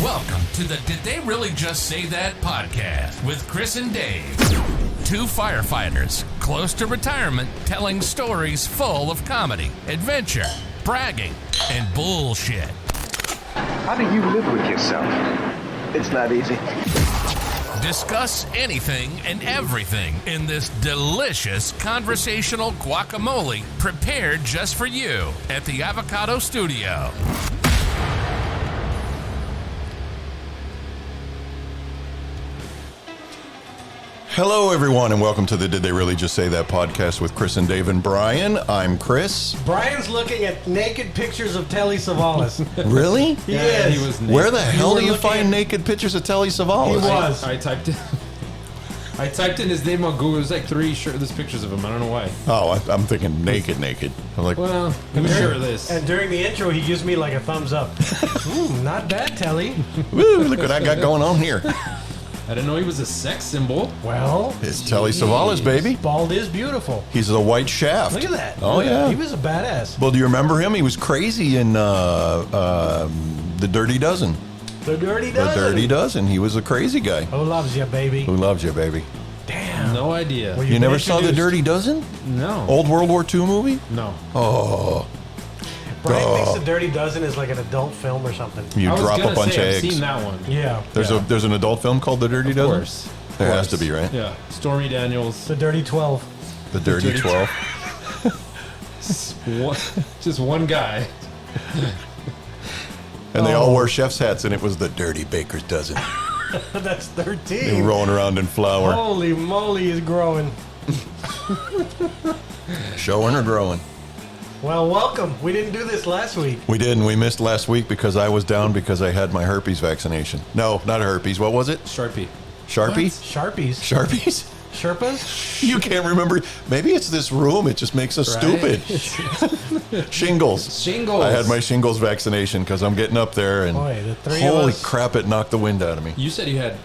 Welcome to the Did They Really Just Say That podcast with Chris and Dave. Two firefighters close to retirement telling stories full of comedy, adventure, bragging, and bullshit. How do you live with yourself? It's not easy. Discuss anything and everything in this delicious conversational guacamole prepared just for you at the Avocado Studio. Hello, everyone, and welcome to the Did They Really Just Say That podcast with Chris and Dave and Brian. I'm Chris. Brian's looking at naked pictures of Telly Savalas. Really? Yeah, he was naked. Where the hell do you looking find at- naked pictures of Telly Savalas? He was. I typed in his name on Google. There's like three shirtless pictures of him. I don't know why. Oh, I'm thinking naked. I'm like, Well, he was shirtless. And during the intro, he gives me like a thumbs up. Not bad, Telly. woo, look what I got going on here. I didn't know he was a sex symbol. Well, It's Telly Savalas, baby. bald is beautiful. He's the white shaft. Look at that. Oh, yeah. He was a badass. Well, do you remember him? He was crazy in The Dirty Dozen. The Dirty The Dozen. Dirty Dozen. He was a crazy guy. Who loves you, baby? Who loves you, baby? Damn. No idea. Well, You You've never been saw The introduced. Dirty Dozen? No. Old World War II movie? No. Oh, Brian thinks The Dirty Dozen is like an adult film or something. you I was drop gonna a bunch say, of I've eggs. seen that one. Yeah. There's an adult film called The Dirty Of Dozen? course. There Of has to course. be, right? Yeah. Stormy Daniels. The Dirty 12. The Dirty Dirty 12. Just one guy. And they all wore chef's hats, and it was the Dirty Baker's Dozen. That's They 13. were rolling around in flour. Holy moly, he's growing. Showing or growing? Well, welcome. We didn't do this last week. We did, and we missed last week because I was down because I had my herpes vaccination. No, not herpes. What was it? Sharpie. Sharpie? Sharpies. Sharpies? Sherpas? You can't remember. Maybe it's this room. It just makes us Right? stupid. Shingles. Shingles. I had my shingles vaccination because I'm getting up there, and Boy, the three of holy us. crap, it knocked the wind out of me. You said you had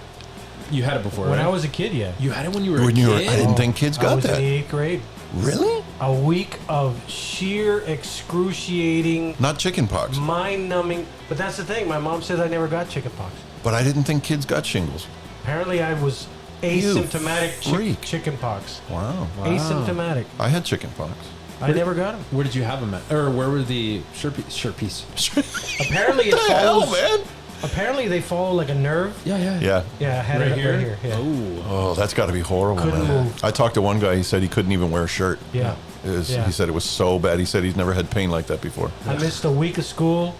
it before, When right? I was a kid, yeah. You had it when you were When a you were, kid? I didn't think kids I got was in the that. 8th grade. Really? A week of sheer, excruciating, Not chickenpox. mind-numbing. But that's the thing. My mom says I never got chickenpox. But I didn't think kids got shingles. Apparently, I was asymptomatic freak. chickenpox. Wow. Asymptomatic. I had chickenpox. I never got them. Where did you have them at? Or where were the Sharpies? Apparently, it What the hell, follows. man? Apparently, they follow like a nerve. Yeah. Yeah. Yeah, I had Right it here? right here. Yeah. Oh. Oh, that's got to be horrible, Couldn't man. move. I talked to one guy. He said he couldn't even wear a shirt. Yeah. Yeah. He said it was so bad. He said he's never had pain like that before. I missed a week of school,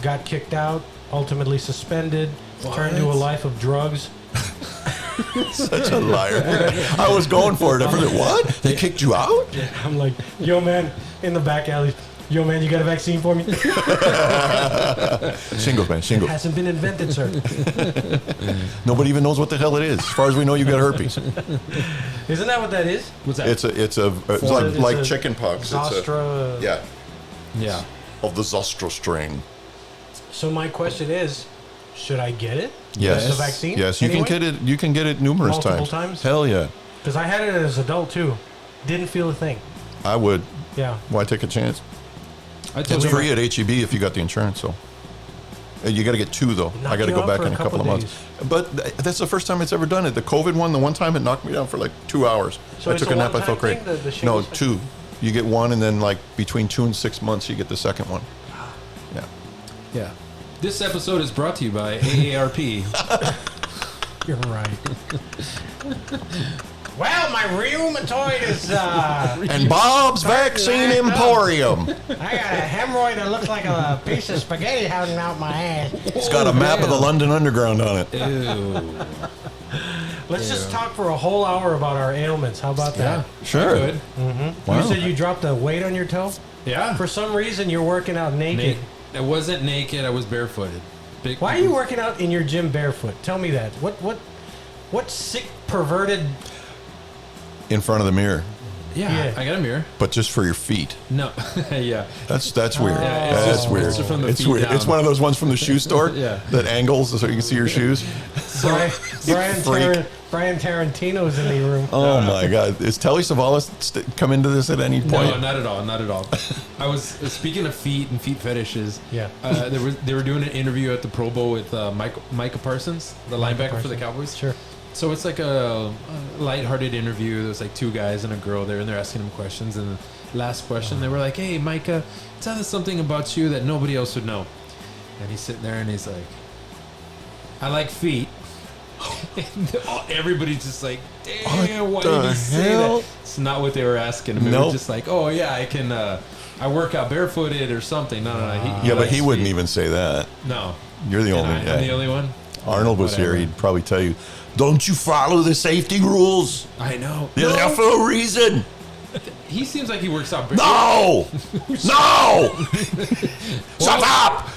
got kicked out, ultimately suspended, turned to a life of drugs. Such a liar. I was going for it. I forgot, what? They kicked you out? I'm like, yo, man, in the back alley, yo, man, you got a vaccine for me? Shingles, man. Shingles. Hasn't been invented, sir. Nobody even knows what the hell it is. As far as we know, you got herpes. Isn't that what that is? What's that? It's It's like a chickenpox. Zostra. Yeah. yeah. Of the Zostra strain. So my question is, should I get it? Yes. The vaccine? Yes, you Anyway? can get it. You can get it numerous Multiple times? Hell yeah. Because I had it as an adult, too. Didn't feel a thing. I would. Yeah. Why take a chance? I told It's you. free at HEB if you got the insurance, so. You got to get two, though. Knock I got to you go out back for in a a couple of couple months. But that's the first time it's ever done it. The COVID one, the one time it knocked me down for like 2 hours. So I it's took a a nap. I one-time felt great. thing, the No, shingles thing? 2. You get one, and then like between 2 and 6 months, you get the second one. Yeah. Yeah. This episode is brought to you by AARP. You're right. Well, my rheumatoid is, And Bob's Vaccine Back up. Emporium. I got a hemorrhoid that looks like a piece of spaghetti hanging out my ass. It's got a map of the London Underground on it. Ew. Let's just talk for a whole hour about our ailments. How about that? Sure. Good. Wow. You said you dropped a weight on your toe? Yeah. For some reason, you're working out naked. I wasn't naked. I was barefooted. Why are you working out in your gym barefoot? Tell me that. What sick, perverted... In front of the mirror, Yeah, Yeah. I got a mirror. but just for your feet. No. Yeah. That's weird. Yeah, it's That's just- weird. it's from the It's feet weird. down. It's one of those ones from the shoe store Yeah. that angles so you can see your shoes. Brian freak. Brian Tarantino's in the room. Oh my God! Is Telly Savalas come into this at any point? No, not at all. Not at all. I was speaking of feet and feet fetishes. Yeah. They were doing an interview at the Pro Bowl with Micah Parsons, the linebacker for the Cowboys. Sure. So it's like a lighthearted interview. There's like two guys and a girl there, and they're asking him questions. And the last question, they were like, "Hey, Micah, tell us something about you that nobody else would know." And he's sitting there and he's like, "I like feet." And everybody's just like, damn, why did he say that? It's not what they were asking him. It was just like, oh yeah, I can I work out barefooted or something. No. Yeah, but he wouldn't even say that. No. You're the only I'm guy. the only one? Arnold was here, he'd probably tell you, don't you follow the safety rules? I know. They're there for a reason. He seems like he works out No! No! Shut up!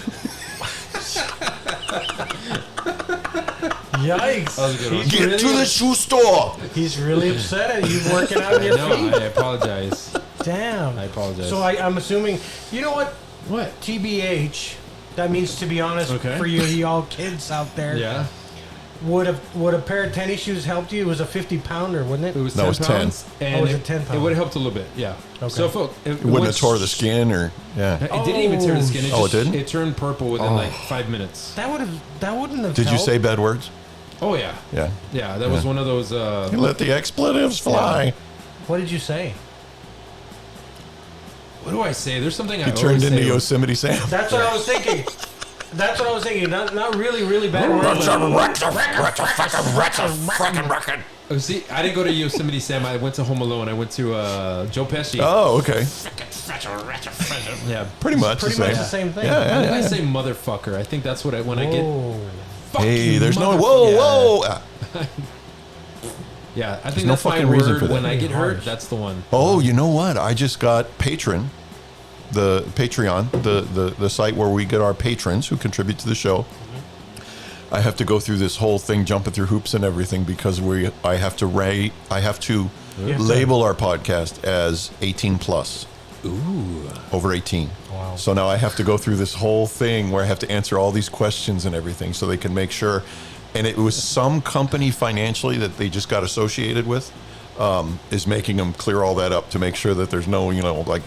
Yikes. Get to the shoe store. He's really upset at you working out your No, feet. I apologize. Damn. I apologize. So I'm assuming, you know what? What? TBH, that means to be honest Okay. for you all kids out there. Yeah. Would a pair of tennis shoes helped you? It was a 50-pounder, wouldn't it? It was No, 10 it was 10. pounds. And was it 10 It pounds? would have helped a little bit, yeah. Okay. So it It wouldn't have tore the skin or, yeah. It didn't even tear the skin. Oh, it didn't? It turned purple within like 5 minutes. That wouldn't have Did you helped. say bad words? Oh, yeah. Yeah. Yeah, that was one of those... You let the expletives fly. What did you say? What do I say? There's something I He always turned say. into Yosemite Sam. That's what I was thinking. That's what I was thinking. Not really bad words. Oh, see, I didn't go to Yosemite Sam. I went to Home Alone. I went to Joe Pesci. Oh, okay. Yeah. Pretty much Pretty the same. much the same thing. Yeah, When I say motherfucker, I think that's what when I get. Whoa. Fuck Hey, you, there's no motherfucker. whoa. Yeah, I think no that's my fucking reason word. for that. When I get hurt, Harsh. that's the one. Oh, you know what? I just got Patreon, the Patreon, the site where we get our patrons who contribute to the show. I have to go through this whole thing, jumping through hoops and everything because I have to label our podcast as 18 plus. Ooh. Over 18. Wow. So now I have to go through this whole thing where I have to answer all these questions and everything so they can make sure. And it was some company financially that they just got associated with is making them clear all that up to make sure that there's no, like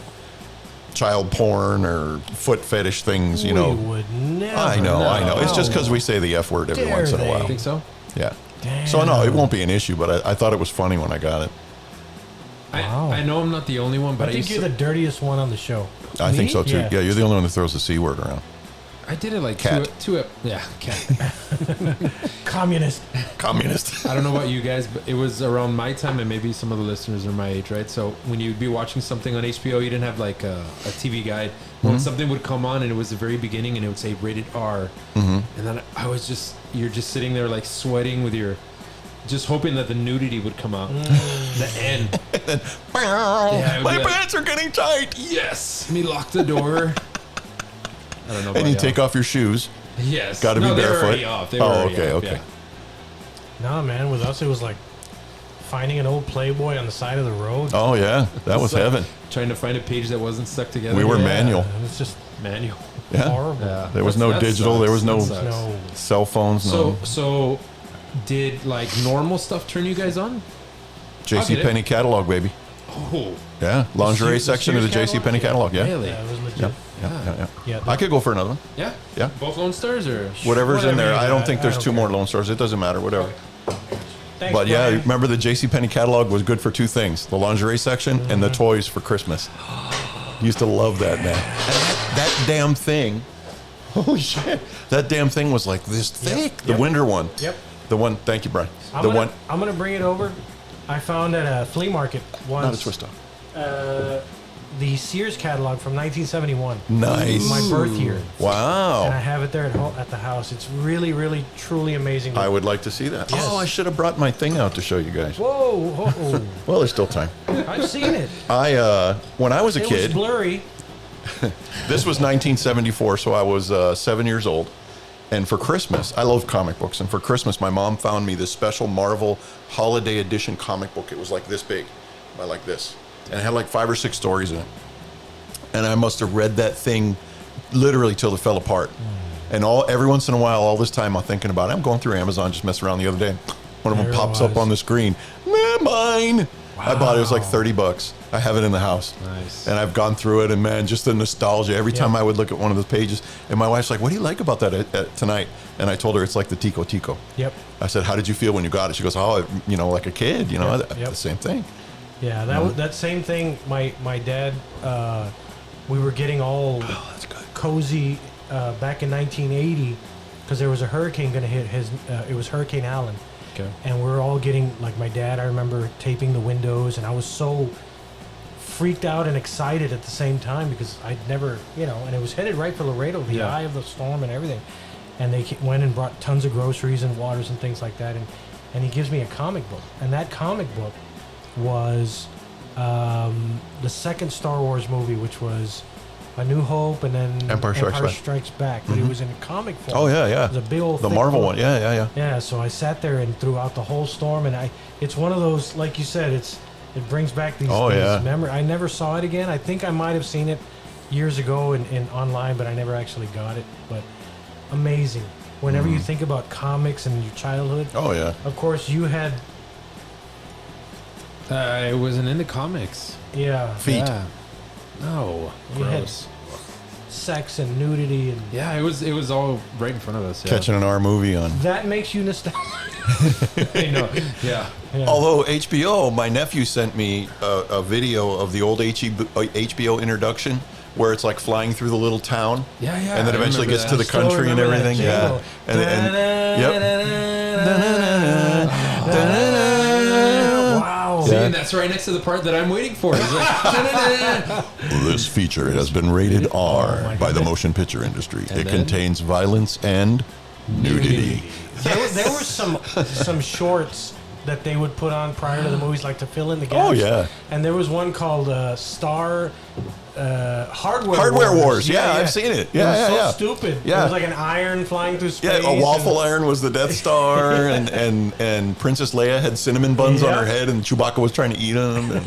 child porn or foot fetish things, We would never. I know. It's just No. because we say the F word every Dare once in a they? while. I think so. Yeah. Damn. So no, it won't be an issue, but I thought it was funny when I got it. Wow. I know I'm not the only one, but I think you're the dirtiest one on the show. I think so too. Yeah. Yeah, you're the only one that throws the C word around. I did it like Cat. cat. Communist. Communist. I don't know about you guys, but it was around my time, and maybe some of the listeners are my age, right? So when you'd be watching something on HBO, you didn't have like a TV guide. When something would come on, and it was the very beginning, and it would say rated R, and then you're just sitting there like sweating with just hoping that the nudity would come out. The end. My be like- pants are getting tight. Yes. Me lock the door. I don't know. And you take off your shoes. Yes. Got to be They were barefoot. already off. They were already okay, off, okay. yeah. No, man. With us, it was like finding an old Playboy on the side of the road. Oh yeah, that was So, heaven. Trying to find a page that wasn't stuck together. We were Yeah, manual. It was just manual. Yeah. horrible. Yeah. There was no That digital. sucks. There was no That sucks. No. cell phones. No. So did like normal stuff turn you guys on? J.C. Penney catalog, baby. Oh, Yeah, lingerie the section of the Sears J.C. Penney catalog. Yeah. really? Yeah, it was legit. Yeah. Yeah. Yeah, I could go for another one. Yeah. Yeah. Both Lone Stars or? Whatever's in Whatever there. you I don't got. think there's I don't two more care. Lone Stars. It doesn't matter. Whatever. Thanks, But yeah, Brian. remember the J.C. Penney catalog was good for two things: the lingerie section and the toys for Christmas. Used to love that, man. And that damn thing. Holy shit! That damn thing was like this thick. The Yep. winter one. Yep. The one. Thank you, Brian. I'm The gonna bring it over. I found at a flea market once. Not a twist off. The Sears catalog from 1971. Nice. My birth year. And I Wow. have it there at the house. It's really, really, truly amazing. I would like to see that. Yes. Oh, I should have brought my thing out to show you guys. Whoa, whoa. Well, there's still time. I've seen it. When I was a It was kid, blurry. this was 1974, so I was 7 years old. And for Christmas, I love comic books. And for Christmas, my mom found me this special Marvel Holiday Edition comic book. It was like this big, like this. And it had like 5 or 6 stories in it. And I must have read that thing literally till it fell apart. And every once in a while, all this time I'm thinking about it. I'm going through Amazon, just messing around the other day. One of them There it pops up was. on the screen. Mine. I bought it. It was like $30. I have it in the house. Nice. And I've gone through it, and man, just the nostalgia. Every time I would look at one of the pages, and my wife's like, "What do you like about that tonight?" And I told her it's like the Tico Tico. Yep. I said, "How did you feel when you got it?" She goes, "Oh, like a kid, Yep. the same thing." Yeah, that same thing. My dad, we were getting all cozy back in 1980 because there was a hurricane going to hit his. It was Hurricane Allen. Okay. And we're all getting, like my dad, I remember taping the windows, and I was so freaked out and excited at the same time because I'd never, and it was headed right for Laredo, the eye of the storm and everything. And they went and brought tons of groceries and waters and things like that. And he gives me a comic book. And that comic book was the second Star Wars movie, which was A New Hope and then Empire Strikes Back. But it was in comic form. Oh yeah. It was a big old the thick Marvel book. one. Yeah. Yeah, so I sat there and throughout the whole storm, and it's one of those, like you said, it brings back these memories. I never saw it again. I think I might have seen it years ago in online, but I never actually got it. But amazing. Whenever you think about comics and your childhood, Oh yeah. of course you had, I wasn't into comics. Feet. Yeah. No. You had- Gross. sex and nudity, and Yeah, it was all right in front of us. Yeah. Catching an R movie on. that makes you nostalgic. I know. Yeah. Although HBO, my nephew sent me a video of the old HBO introduction where it's like flying through the little town. Yeah. And then I eventually remember gets to the that. country and remember that everything. Yeah. jingle. Wow. See, and that's right next to the part that I'm waiting for. It's like, This feature has been rated R my by the God. motion picture industry. It then? contains violence and nudity. There were some shorts that they would put on prior to the movies, like to fill in the gaps. Oh, yeah. And there was one called Star Hardware Hardware Wars. Yeah, I've seen it. Yeah, it was yeah. so stupid. Yeah. It was like an iron flying through space. Yeah, a waffle and- iron was the Death Star, and Princess Leia had cinnamon buns on Yeah. her head, and Chewbacca was trying to eat them. And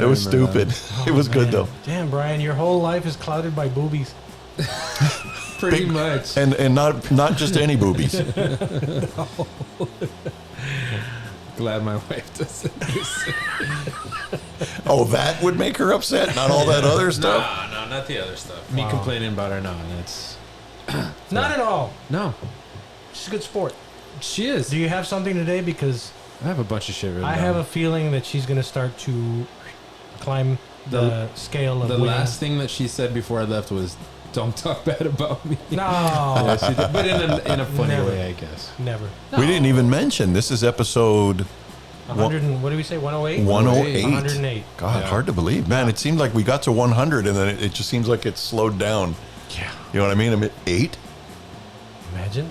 it was remember that. stupid. It was good Man. though. Damn, Brian, your whole life is clouded by boobies. pretty much. And not just any boobies. Glad my wife doesn't listen. Oh, that would make her upset. Not all that other stuff. No, not the other stuff. Me complaining about her, no, that's Not at all. no. She's a good sport. She is. Do you have something today? Because I have a bunch of shit written I down. have a feeling that she's going to start to climb the scale of The winning. last thing that she said before I left was, "Don't talk bad about me." No, Yeah, she did, but in a funny Never. way, I guess. never. We didn't even mention this is episode 100 and, what did we say? 108? 108. 108. God, Yeah. hard to believe, man. It seemed like we got to 100, and then it just seems like it's slowed down. Yeah. You know what I mean? I'm at 8. Imagine.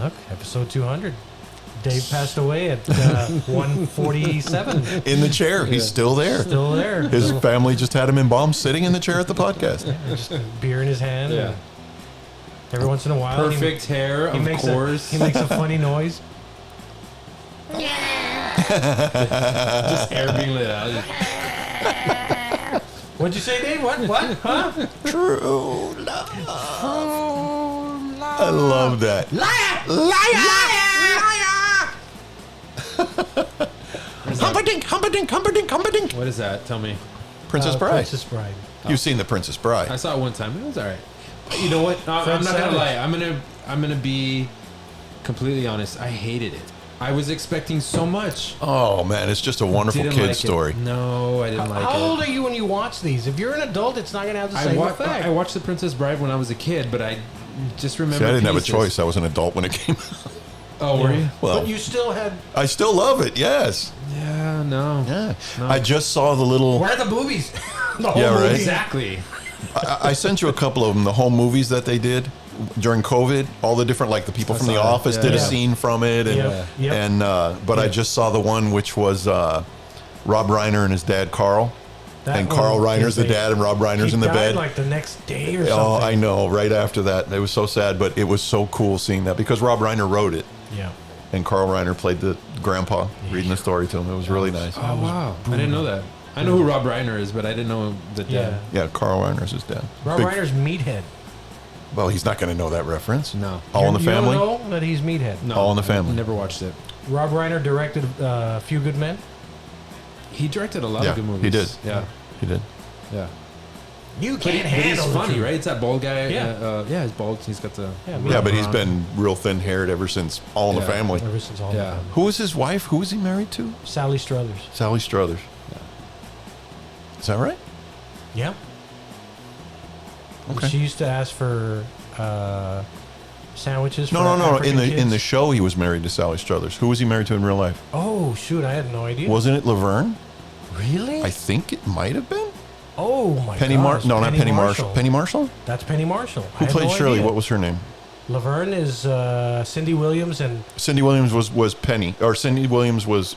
Look, episode 200. Dave passed away at 147. In the chair. He's still there. Still there. His Little- family just had him embalmed sitting in the chair at the podcast. just a beer in his hand. Yeah. and every once in a while, Perfect hair, He of makes course. he makes a funny noise. Just hair being lit out. What'd you say, Dave? What? What? Huh? True love. I love that. Humperdinck, Humperdinck, Humperdinck, Humperdinck. What is that? Tell me. Princess Bride. Princess Bride. You've seen The Princess Bride. I saw it one time. It was all right. You know what? I'm Fred not gonna Savage. lie. I'm gonna be completely honest. I hated it. I was expecting so much. Oh man, it's just a wonderful Didn't kid like it. story. No, I didn't like How it. old are you when you watch these? If you're an adult, it's not going to have the I same watched effect. The Princess Bride when I was a kid, but I just remember. See, I didn't have a pieces. choice. I was an adult when it came out. Oh, were you? Well, But you still had. I still love it. Yes. Yeah, no. Yeah. No. I just saw the little. Where are the boobies? The whole Yeah, right. movie. Exactly. I sent you a couple of them. The home movies that they did during COVID. All the different, like the people I from The saw that. Office Yeah. did a Yeah. scene from it, and Yep. Yep. and but I Yep. just saw the one which was Rob Reiner and his dad Carl, That and one Carl Reiner's is the a- dad, and Rob Reiner's He in the died bed. like the next day or something. Oh, I know. Right after that, it was so sad, but it was so cool seeing that because Rob Reiner wrote it, Yeah. and Carl Reiner played the grandpa reading the story to him. It was really nice. Oh wow, I didn't know that. I know who Rob Reiner is, but I didn't know the Yeah. dad. Yeah, Carl Reiner's his dad. Rob Big- Reiner's Meathead. Well, he's not going to know that reference. No. All in the You Family. don't know that he's Meathead. No, All in the Family. Never watched it. Rob Reiner directed A Few Good Men. He directed a lot Yeah, of good movies. he did. Yeah, He did. yeah. You But, can't but he's handle the funny, truth. right? It's that bald guy. Yeah. Yeah, he's bald. He's got the. Yeah, Yeah, but he's around. been real thin-haired ever since All in the Yeah. Family. Ever since all Yeah. that. Who was his wife? Who was he married to? Sally Struthers. Sally Struthers. Is that right? Yeah. Okay. She used to ask for sandwiches. No, for no, no. African In the kids. show, he was married to Sally Struthers. Who was he married to in real life? Oh shoot! I had no idea. Wasn't it Laverne? Really? I think it might have been. Oh my Penny gosh. No, not Penny Marshall. Penny Marshall? That's Penny Marshall. Who played Shirley? What was her name? Laverne is Cindy Williams and Cindy Williams was Penny, or Cindy Williams was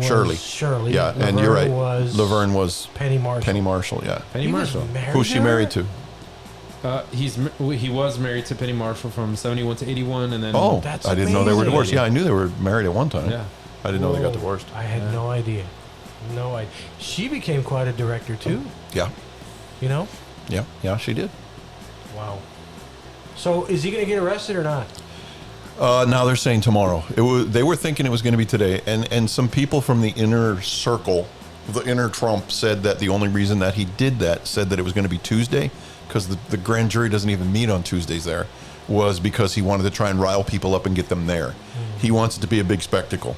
Shirley. Shirley. Yeah, and Laverne you're right. Was Laverne was Penny Marshall. Penny Marshall. Yeah. Penny He was Marshall. married Who's she to married her? to? He was married to Penny Marshall from 71 to 81, and then Oh, That's I didn't know they were amazing. divorced. Yeah, I knew they were married at one time. Yeah. I didn't know they got Whoa. divorced. I had no idea. No idea. She became quite a director too. Yeah, You know? yeah, she did. Wow. So is he going to get arrested or not? Now they're saying tomorrow. They were thinking it was going to be today, and some people from the inner circle, the inner Trump, said that the only reason that he did that, said that it was going to be Tuesday, because the grand jury doesn't even meet on Tuesdays there, was because he wanted to try and rile people up and get them there. He wants it to be a big spectacle.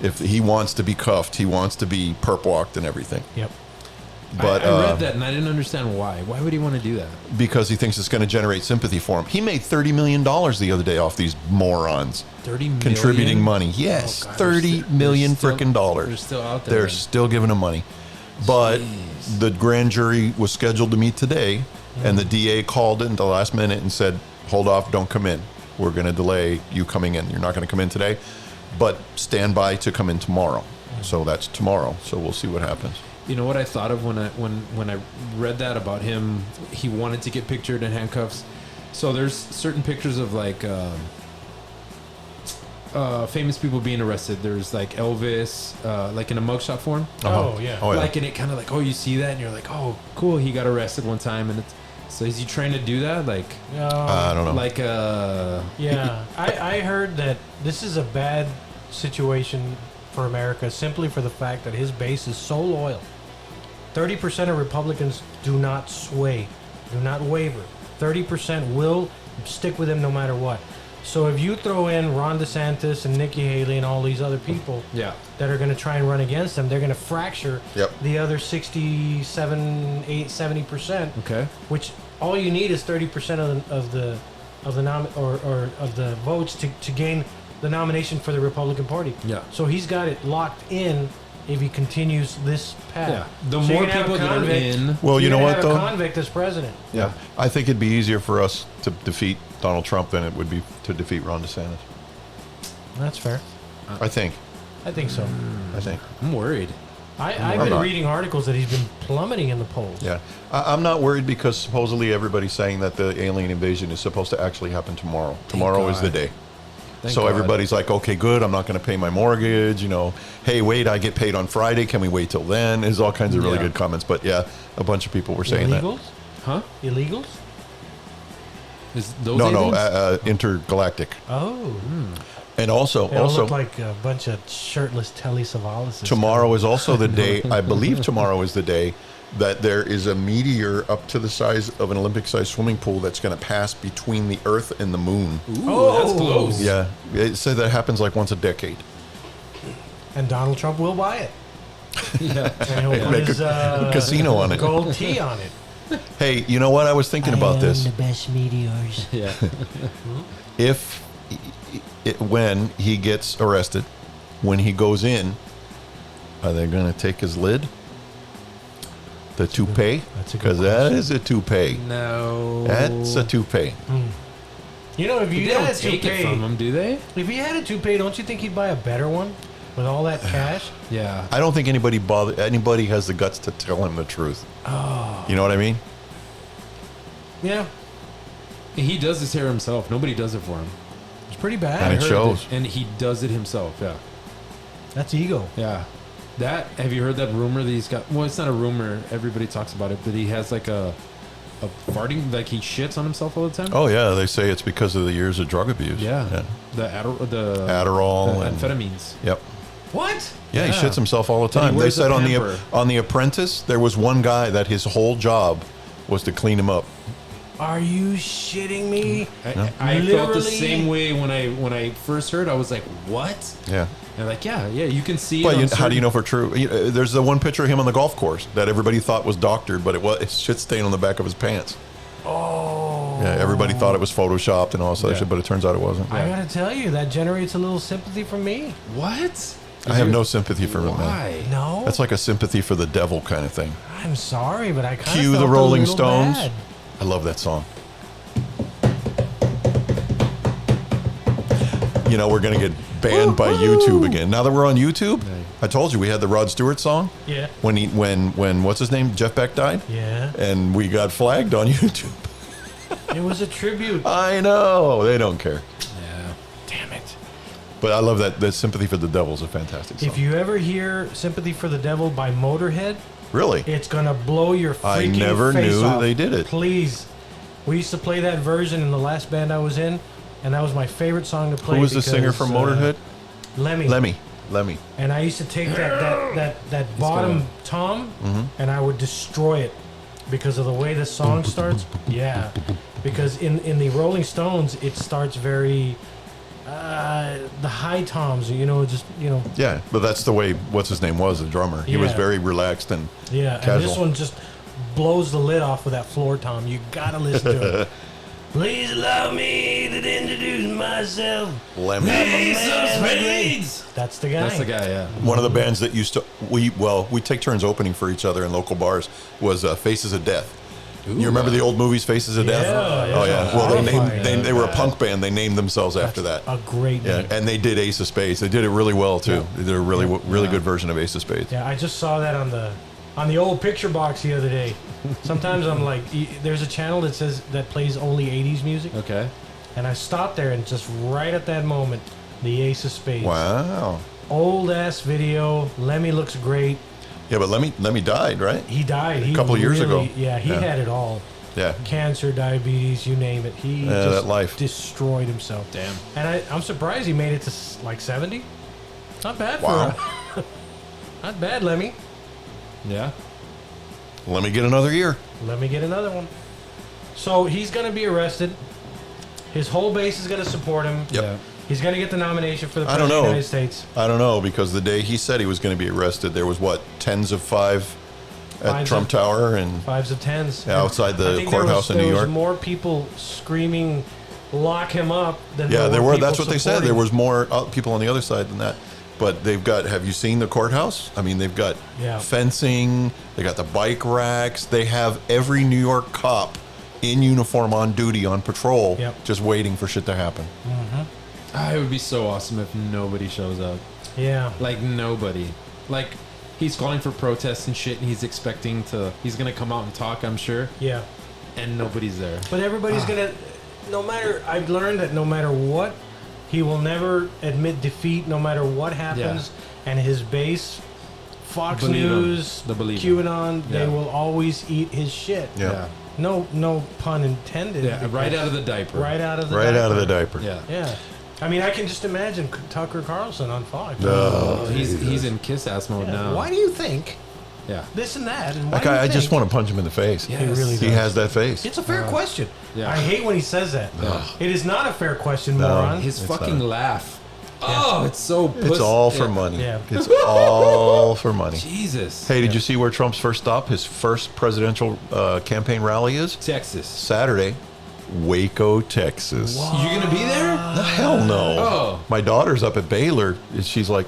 If he wants to be cuffed, he wants to be perp walked and everything. Yep. But I read that and I didn't understand why. Why would he want to do that? because he thinks it's going to generate sympathy for him. He made $30 million the other day off these morons 30 million? contributing money. Yes, Oh, God, $30 million they're still- freaking dollars. They're still out there. They're still giving him money. But Jeez. the grand jury was scheduled to meet today, and the DA called it at the last minute and said, hold off, don't come in. We're going to delay you coming in. You're not going to come in today, but stand by to come in tomorrow. So that's tomorrow. So we'll see what happens. You know what I thought of when I read that about him? He wanted to get pictured in handcuffs. So there's certain pictures of like famous people being arrested. There's like Elvis, like in a mugshot form. Oh, yeah. Oh, yeah. Like, and it kind of like, oh, you see that, and you're like, oh, cool, he got arrested one time, and it's, so is he trying to do that? Like, I don't know. like Yeah. I heard that this is a bad situation for America simply for the fact that his base is so loyal. 30% of Republicans do not sway, do not waver. 30% will stick with him no matter what. So if you throw in Ron DeSantis and Nikki Haley and all these other people yeah, that are going to try and run against him, they're going to fracture Yep. the other 67, 70%. okay, Which all you need is 30% of the votes to gain the nomination for the Republican Party. Yeah. So he's got it locked in if he continues this path. yeah. The So you're more gonna have a people that are convict- in, Well, you you're know gonna what, have a though? convict as president. Yeah. I think it'd be easier for us to defeat Donald Trump than it would be to defeat Ron DeSantis. That's fair. I think. I think so. I think. I'm worried. I've I'm been not. reading articles that he's been plummeting in the polls. Yeah. I'm not worried because supposedly everybody's saying that the alien invasion is supposed to actually happen tomorrow. Tomorrow is the God. day. Thank So God. everybody's like, okay, good. I'm not going to pay my mortgage. You know, hey, wait, I get paid on Friday. Can we wait till then? There's all kinds of really Yeah. good comments. But yeah, a bunch of people were saying Illegals? Huh? Illegals? Is that. those No, aliens? intergalactic. Oh. And also, They all also look like a bunch of shirtless Telly Savalas. tomorrow is also the day. I believe tomorrow is the day that there is a meteor up to the size of an Olympic-sized swimming pool that's going to pass between the Earth and the Moon. Ooh, that's close. Yeah, it said that happens like once a decade. And Donald Trump will buy it. Yeah. And he'll put Make his a casino on it. gold T on it. Hey, you know what? I was thinking about this. the best meteors. Yeah. If when he gets arrested, when he goes in, are they going to take his lid? The toupee? that's a good Because that question. is a toupee. No. That's a toupee. You know, if you They had a don't take it from toupee, him, do they? if he had a toupee, don't you think he'd buy a better one with all that cash? Yeah. I don't think anybody has the guts to tell him the truth. Oh, You know what I mean? yeah, He does his hair himself. Nobody does it for him. it's pretty And bad. it Heard shows. that- and he does it himself. Yeah. That's ego. Yeah. That, have you heard that rumor that he's got? Well, it's not a rumor. Everybody talks about it, but he has like a farting, like he shits on himself all the time. Oh yeah, they say it's because of the years of drug abuse. Yeah. The Adderall the and amphetamines. Yep. What? Yeah, he Yeah. shits himself all the But he time. They wears a said Pamper. on the Apprentice, there was one guy that his whole job was to clean him up. Are you shitting me? I felt the Literally? same way when I first heard. I was like, "What?" Yeah. And like, yeah, you can see. But it on how do you certain- know for true? There's the one picture of him on the golf course that everybody thought was doctored, but it's shit stain on the back of his pants. Oh. Yeah, everybody thought it was photoshopped and all this other Yeah. shit, but it turns out it wasn't. I gotta tell you, that generates a little sympathy from me. What? I have no sympathy for him, man. Why? No, That's like a sympathy for the devil kind of thing. I'm sorry, but I kind of Cue felt the Rolling a little Stones. bad. I love that song. You know, we're going to get banned by YouTube again. Now that we're on YouTube, I told you we had the Rod Stewart song. Yeah. When what's his name? Jeff Beck died? Yeah. And we got flagged on YouTube. It was a tribute. I know. They don't care. Yeah. Damn it. But I love that Sympathy for the Devil is a fantastic song. If you ever hear "Sympathy for the Devil" by Motorhead, Really? it's gonna blow your I freaking never face knew off. they did it. Please, we used to play that version in the last band I was in, and that was my favorite song to play. Who was the singer because, from Motorhead? Lemmy. Lemmy. And I used to take that bottom tom, Mm-hmm. and I would destroy it because of the way the song starts. Yeah, because in the Rolling Stones, it starts very the high toms. Yeah, but that's the way what's his name was, the drummer. He was Yeah. very relaxed and Yeah, casual. and this one just blows the lid off with that floor tom. You gotta listen to it. Please allow me to introduce myself. Lemmy. That's the guy. That's the guy. Yeah. One of the bands that used to we take turns opening for each other in local bars was Faces of Death. You remember the old movies Faces of Death? Yeah, Oh yeah. yeah. Well, Horrifying. they were a punk band. They named themselves after that. A great Yeah, name. and they did Ace of Spades. They did it really well too. Yeah. They did a really good version of Ace of Spades. Yeah, I just saw that on the old picture box the other day. Sometimes I'm like, there's a channel that plays only 80s music, Okay. and I stopped there and just right at that moment, the Ace of Spades. Wow. Old ass video. Lemmy looks great. Yeah, but Lemmy died, right? He died. A couple of years ago. Yeah, he Yeah. had it all. Yeah. Cancer, diabetes, you name it. He Yeah, just that life. destroyed himself. Damn. And I'm surprised he made it to like 70. Not bad Wow. for him. Not bad, Lemmy. Yeah. Let me get another year. Let me get another one. So he's going to be arrested. His whole base is going to support him. Yep. Yeah. He's going to get the nomination for the I don't President of know. the United States. I don't know, because the day he said he was going to be arrested, there was tens of five at Fives Trump of- Tower and Fives of tens. Yeah, outside the I think courthouse in New there York. was more people screaming, "Lock him up!" than yeah, there were. people That's what they said. supporting There him. was more people on the other side than that. But they've got. Have you seen the courthouse? I mean, they've got Yeah. fencing. They got the bike racks. They have every New York cop in uniform on duty on patrol, Yep. just waiting for shit to happen. It would be so awesome if nobody shows up. Yeah. Like nobody. Like he's calling for protests and shit, and he's gonna come out and talk, I'm sure, Yeah. and nobody's there. But everybody's gonna. I've learned that no matter what, he will never admit defeat. No matter what happens, and his base, Fox Believe him. News, They'll believe him. QAnon, they Yeah. will always eat his shit. Yeah. No pun intended. Yeah, right out of the diaper. Right out of the Right diaper. out of the diaper. Yeah. Yeah. I mean, I can just imagine Tucker Carlson on Fox. Oh, he's in kiss ass mode Yeah. now. Why do you think Yeah. this and that? And why That do you guy, I just think? want to punch him in the face. Yeah. He really He does. has that face. It's a fair question. Yeah. I hate when he says that. It is not a fair question, No. moron. His It's fucking not. laugh. Oh, it's so. It's all for money. Yeah. It's all for money. Jesus. Hey, did you see where Trump's first stop, his first presidential campaign rally is? Texas. Saturday, Waco, Texas. You gonna be there? The hell no. Oh. My daughter's up at Baylor. She's like,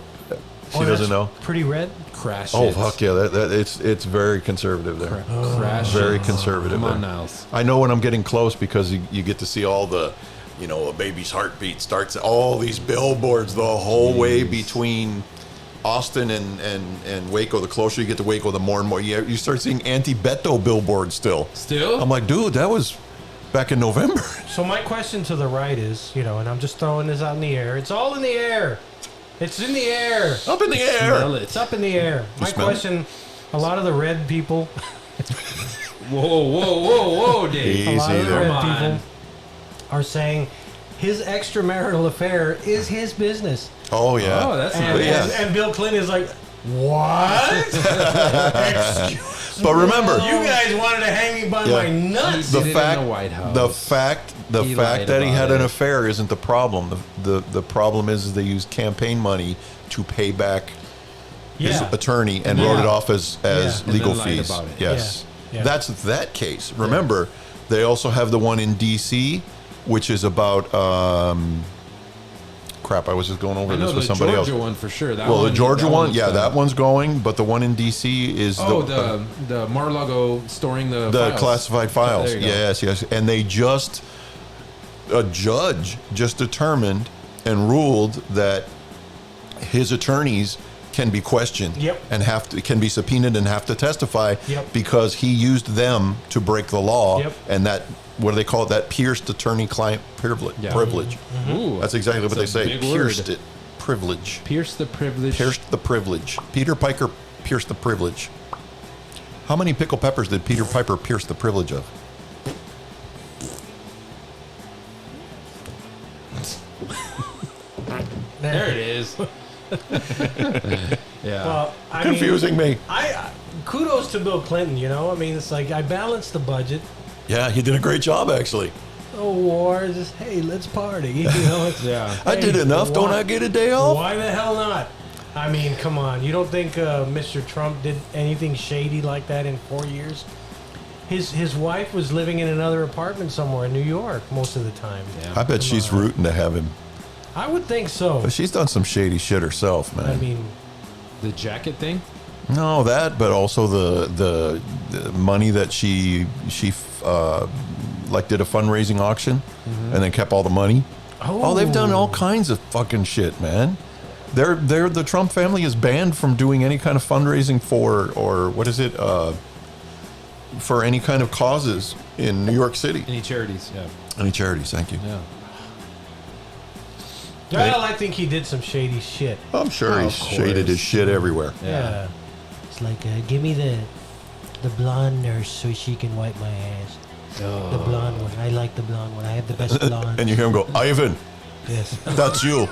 she doesn't that's know. Pretty red. Crash. Oh it. fuck yeah! It's very conservative there. Crash. Very it. conservative. Come on, there. Niles. I know when I'm getting close because you get to see all the, a baby's heartbeat starts, all these billboards the whole way between Austin and Waco. The closer you get to Waco, the more and more you start seeing anti-Beto billboards still. Still? I'm like, dude, that was back in November. So my question to the right is, and I'm just throwing this out in the air. It's all in the air. It's in the air. Up in the air. Smell it. It's up in the air. My smell it? question, a lot of the red people, Whoa, Dave. A lot Easy of there. red Come on. people are saying his extramarital affair is his business. Oh yeah. Oh, that's And, nice. Yeah. and Bill Clinton is like, what? But remember, You guys wanted to hang me by Yeah. my nuts. He the did it fact, in the White House. the fact He that lied he about had an it. affair isn't the problem. The problem is they used campaign money to pay back his Yeah. attorney and Yeah. wrote it off as Yeah. And legal then lied fees. about it. Yes, Yeah. Yeah. that's that case. Remember, they also have the one in D.C., which is about. Crap! I was just going over I know this the with somebody Georgia else. one for sure. That Well, the Georgia one, looks yeah, done. that one's going, but the one in D.C. is Oh, the Mar-a-Lago storing the files. classified files. There you go. Yes, and they just a judge just determined and ruled that his attorneys can be questioned Yep. and can be subpoenaed and have to testify Yep. because he used them to break the law. Yep. And that, what do they call it? That pierced attorney-client privilege. Yeah. Privilege. Ooh, That's exactly what they that's a say. big word. Pierced it. Privilege. Pierce the privilege. Pierced the privilege. Peter Piper pierced the privilege. How many pickle peppers did Peter Piper pierce the privilege of? There it is. Yeah. Well, I mean, Confusing me. kudos to Bill Clinton, you know? I mean, it's like I balanced the budget. Yeah, he did a great job, actually. No war, just, hey, let's party. You know, it's, Yeah. I did hey, enough. Don't why- I get a day off? Why the hell not? I mean, come on. You don't think Mr. Trump did anything shady like that in 4 years? His wife was living in another apartment somewhere in New York most of the time. I bet she's rooting to have him. I would think so. But she's done some shady shit herself, man. I mean, The jacket thing. no, that, but also the money that she like did a fundraising auction and then kept all the money. Oh, they've done all kinds of fucking shit, man. They're the Trump family is banned from doing any kind of fundraising for, or what is it, for any kind of causes in New York City. Any charities? Yeah. Any charities? Thank you. Yeah. well, I think he did some shady shit. I'm sure Oh, he's of shaded course. his shit everywhere. Yeah. It's like, give me the blonde nurse so she can wipe my ass. The blonde one. I like the blonde one. I have the best blonde. And you hear him go, Ivan, Yes. that's you.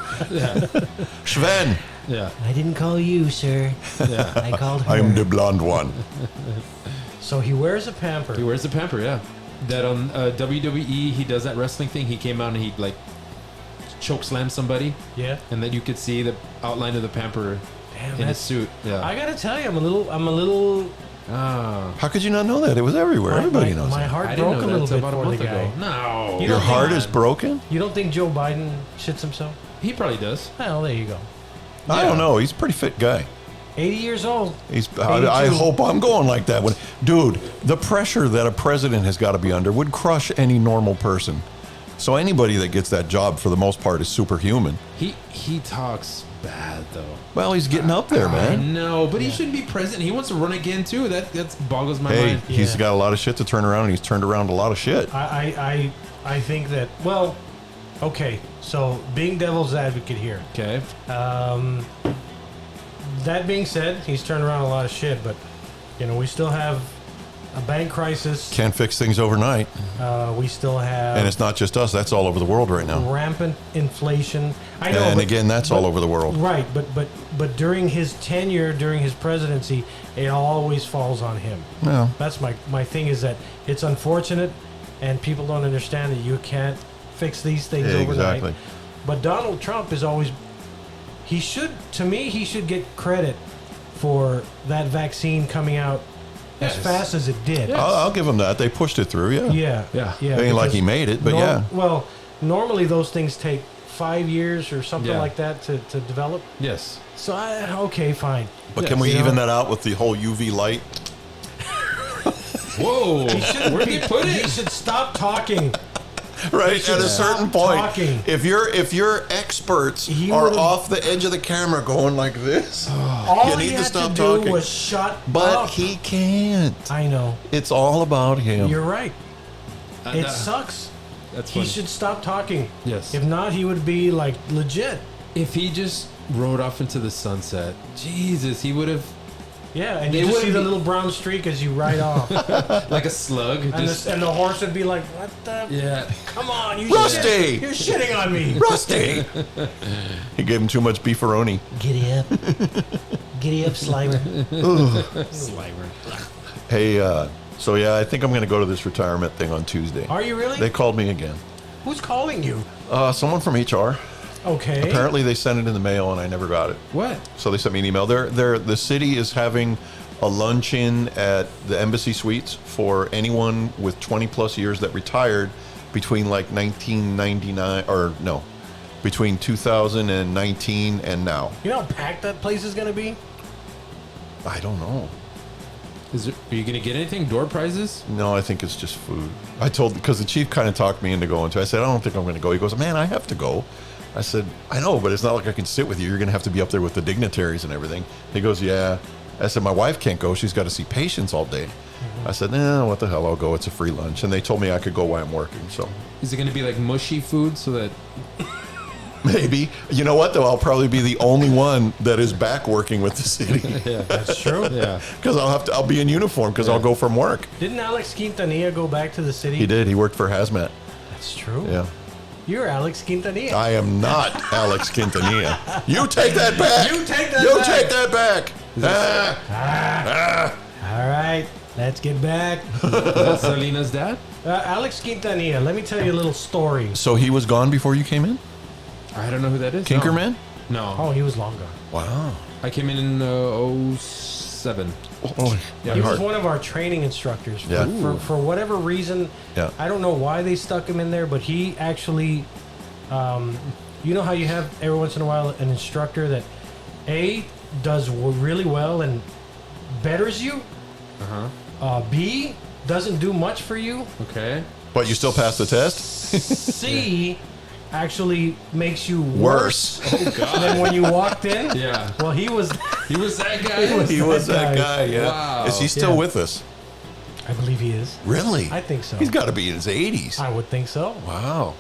Sven, Yeah. I didn't call you, sir. Yeah. I called her. I'm the blonde one. So he wears a pamper. He wears the pamper. Yeah. That on WWE, he does that wrestling thing. He came out and he like choke slam somebody, Yeah. and then you could see the outline of the pamper Damn, in his that's, suit. Yeah. I gotta tell you, I'm a little. Ah. How could you not know that? It was everywhere. Everybody knows my that. heart I didn't broke a know little that bit about a for the month guy. ago. No. You Your don't heart think- is broken? You don't think Joe Biden shits himself? He probably does. Well, there you go. I don't know. He's a pretty fit guy. 80 years old. I 82. hope I'm going like that. Dude, the pressure that a president has got to be under would crush any normal person. So anybody that gets that job, for the most part, is superhuman. He talks bad though. Well, he's getting up there, I man. know, but he shouldn't be president. He wants to run again too. That boggles my Hey, mind. he's Yeah. got a lot of shit to turn around, and he's turned around a lot of shit. I think that, well, okay, so being devil's advocate here. Okay. That being said, he's turned around a lot of shit, but, you know, we still have a bank crisis. Can't fix things overnight. We still have And it's not just us. That's all over the world right now. rampant inflation. I know, And but- again, that's all over the world. Right, but during his tenure, during his presidency, it always falls on him. No. That's my thing is that it's unfortunate, and people don't understand that you can't fix these things overnight. Exactly. But Donald Trump is always, he should get credit for that vaccine coming out as Yes. fast as it did. Yeah. I'll give him that. They pushed it through, yeah. Yeah, Yeah. yeah. It ain't like because he made it, but yeah. Well, normally those things take 5 years or something Yeah. like that to develop. Yes. So okay, fine. But Yeah, can we you know- even that out with the whole UV light? Whoa. Where'd he put He it? should stop talking. Right, at a stop certain point, talking. if your experts He are would've- off the edge of the camera going like this, All You he need to had stop to do talking. was shut but up. he can't. I know. It's all about him. You're right. It that- sucks. That's He funny. should stop talking. Yes. If not, he would be like legit. If he just rode off into the sunset, Jesus, he would have Yeah, and They you just see wouldn't the be- little brown streak as you ride off. Like a slug. And the horse would be like, what the? Yeah. Come on, you Rusty! You're shitting on me. Rusty. He gave him too much beefaroni. Giddy up. Giddy up, Slimer. Slimer. Hey, so yeah, I think I'm going to go to this retirement thing on Tuesday. Are you really? They called me again. Who's calling you? Someone from HR. Okay. Apparently, they sent it in the mail and I never got it. What? So they sent me an email. The city is having a luncheon at the Embassy Suites for anyone with 20 plus years that retired between like 1999 or no, between 2019 and now. You know how packed that place is going to be? I don't know. Are you going to get anything? Door prizes? No, I think it's just food. I told, because the chief kind of talked me into going to. I said, I don't think I'm going to go. He goes, man, I have to go. I said, I know, but it's not like I can sit with you. You're going to have to be up there with the dignitaries and everything. He goes, yeah. I said, my wife can't go. She's got to see patients all day. I said, nah, what the hell? I'll go. It's a free lunch. And they told me I could go while I'm working. So Is it going to be like mushy food so that... maybe. You know what, though? I'll probably be the only one that is back working with the city. Yeah. That's true. Yeah. Because I'll be in uniform because I'll go from work. Didn't Alex Quintanilla go back to the city? He did. He worked for Hazmat. That's true. Yeah. You're Alex Quintanilla. I am not Alex Quintanilla. You take that back. You take that You back. take that back. All right, let's get back. That's Selena's dad? Alex Quintanilla, let me tell you a little story. So he was gone before you came in? I don't know who that is. Kinkerman? No. Oh, he was long gone. Wow. I came in 07. Oh, Yeah, He my was heart. one of our training instructors. Yeah. For whatever reason, Yeah. I don't know why they stuck him in there, but he actually, you know how you have every once in a while an instructor that A, does really well and betters you, B, doesn't do much for you, Okay. But you still passed the test? C, actually makes you Worse. worse than when you walked in. Yeah. Well, he was, He was that guy? He was that guy. guy, yeah. Wow. Is he still Yeah. with us? I believe he is. Really? I think so. He's got to be in his 80s. I would think so. Wow.